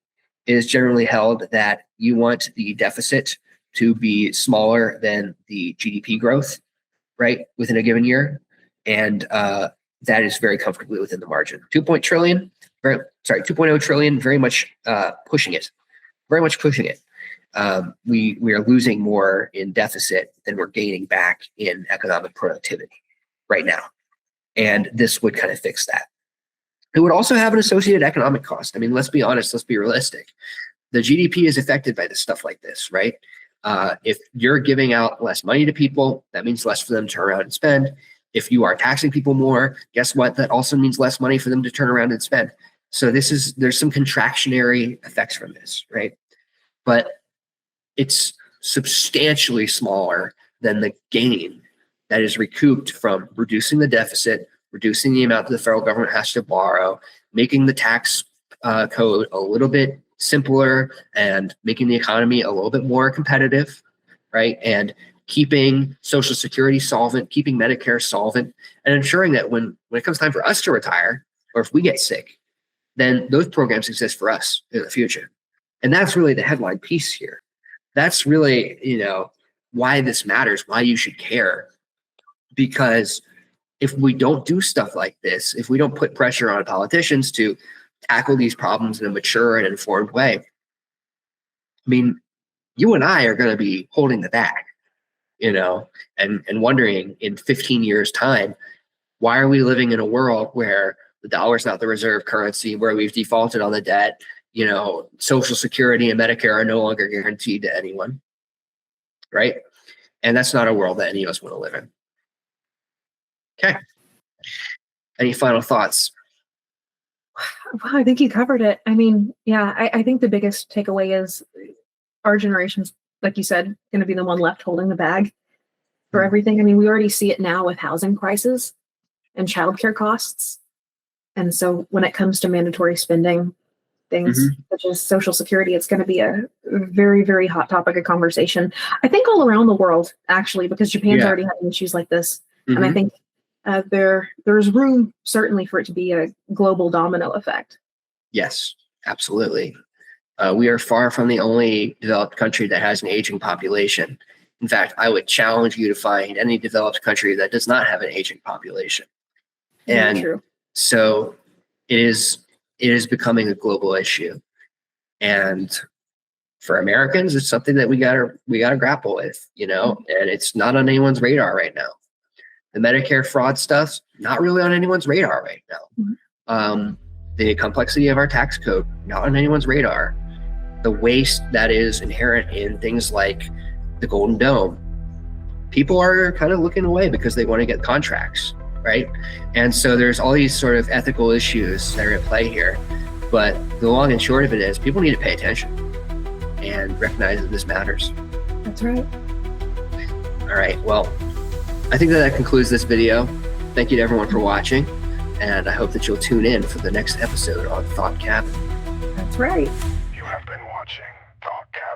Speaker 1: It is generally held that you want the deficit to be smaller than the GDP growth, right, within a given year. And that is very comfortably within the margin. 2.0 trillion, very much pushing it. Very much pushing it. We are losing more in deficit than we're gaining back in economic productivity right now. And this would kind of fix that. It would also have an associated economic cost. I mean, let's be honest, let's be realistic. The GDP is affected by this stuff like this, right? If you're giving out less money to people, that means less for them to turn around and spend. If you are taxing people more, guess what? That also means less money for them to turn around and spend. So there's some contractionary effects from this, right? But it's substantially smaller than the gain that is recouped from reducing the deficit, reducing the amount that the federal government has to borrow, making the tax code a little bit simpler and making the economy a little bit more competitive, right? And keeping Social Security solvent, keeping Medicare solvent, and ensuring that when it comes time for us to retire, or if we get sick, then those programs exist for us in the future. And that's really the headline piece here. That's really, why this matters, why you should care. Because if we don't do stuff like this, if we don't put pressure on politicians to tackle these problems in a mature and informed way, I mean, you and I are going to be holding the bag, and wondering in 15 years' time, why are we living in a world where the dollar is not the reserve currency, where we've defaulted on the debt, Social Security and Medicare are no longer guaranteed to anyone, right? And that's not a world that any of us want to live in. Okay. Any final thoughts?
Speaker 2: Wow, I think you covered it. I mean, yeah, I think the biggest takeaway is our generation's, like you said, going to be the one left holding the bag for everything. I mean, we already see it now with housing prices and childcare costs. And so when it comes to mandatory spending, things such as Social Security, it's going to be a very, very hot topic of conversation. I think all around the world, actually, because Japan's already having issues like this. And I think there's room certainly for it to be a global domino effect.
Speaker 1: Yes, absolutely. We are far from the only developed country that has an aging population. In fact, I would challenge you to find any developed country that does not have an aging population. And
Speaker 2: true.
Speaker 1: So it is becoming a global issue. And for Americans, it's something that we gotta grapple with, and it's not on anyone's radar right now. The Medicare fraud stuff's not really on anyone's radar right now. The complexity of our tax code, not on anyone's radar. The waste that is inherent in things like the Golden Dome. People are kind of looking away because they want to get contracts, right? And so there's all these sort of ethical issues that are at play here. But the long and short of it is people need to pay attention and recognize that this matters.
Speaker 2: That's right.
Speaker 1: All right. Well, I think that concludes this video. Thank you to everyone for watching. And I hope that you'll tune in for the next episode on Thought Cabin.
Speaker 2: That's right.
Speaker 3: You have been watching Thought Cabin.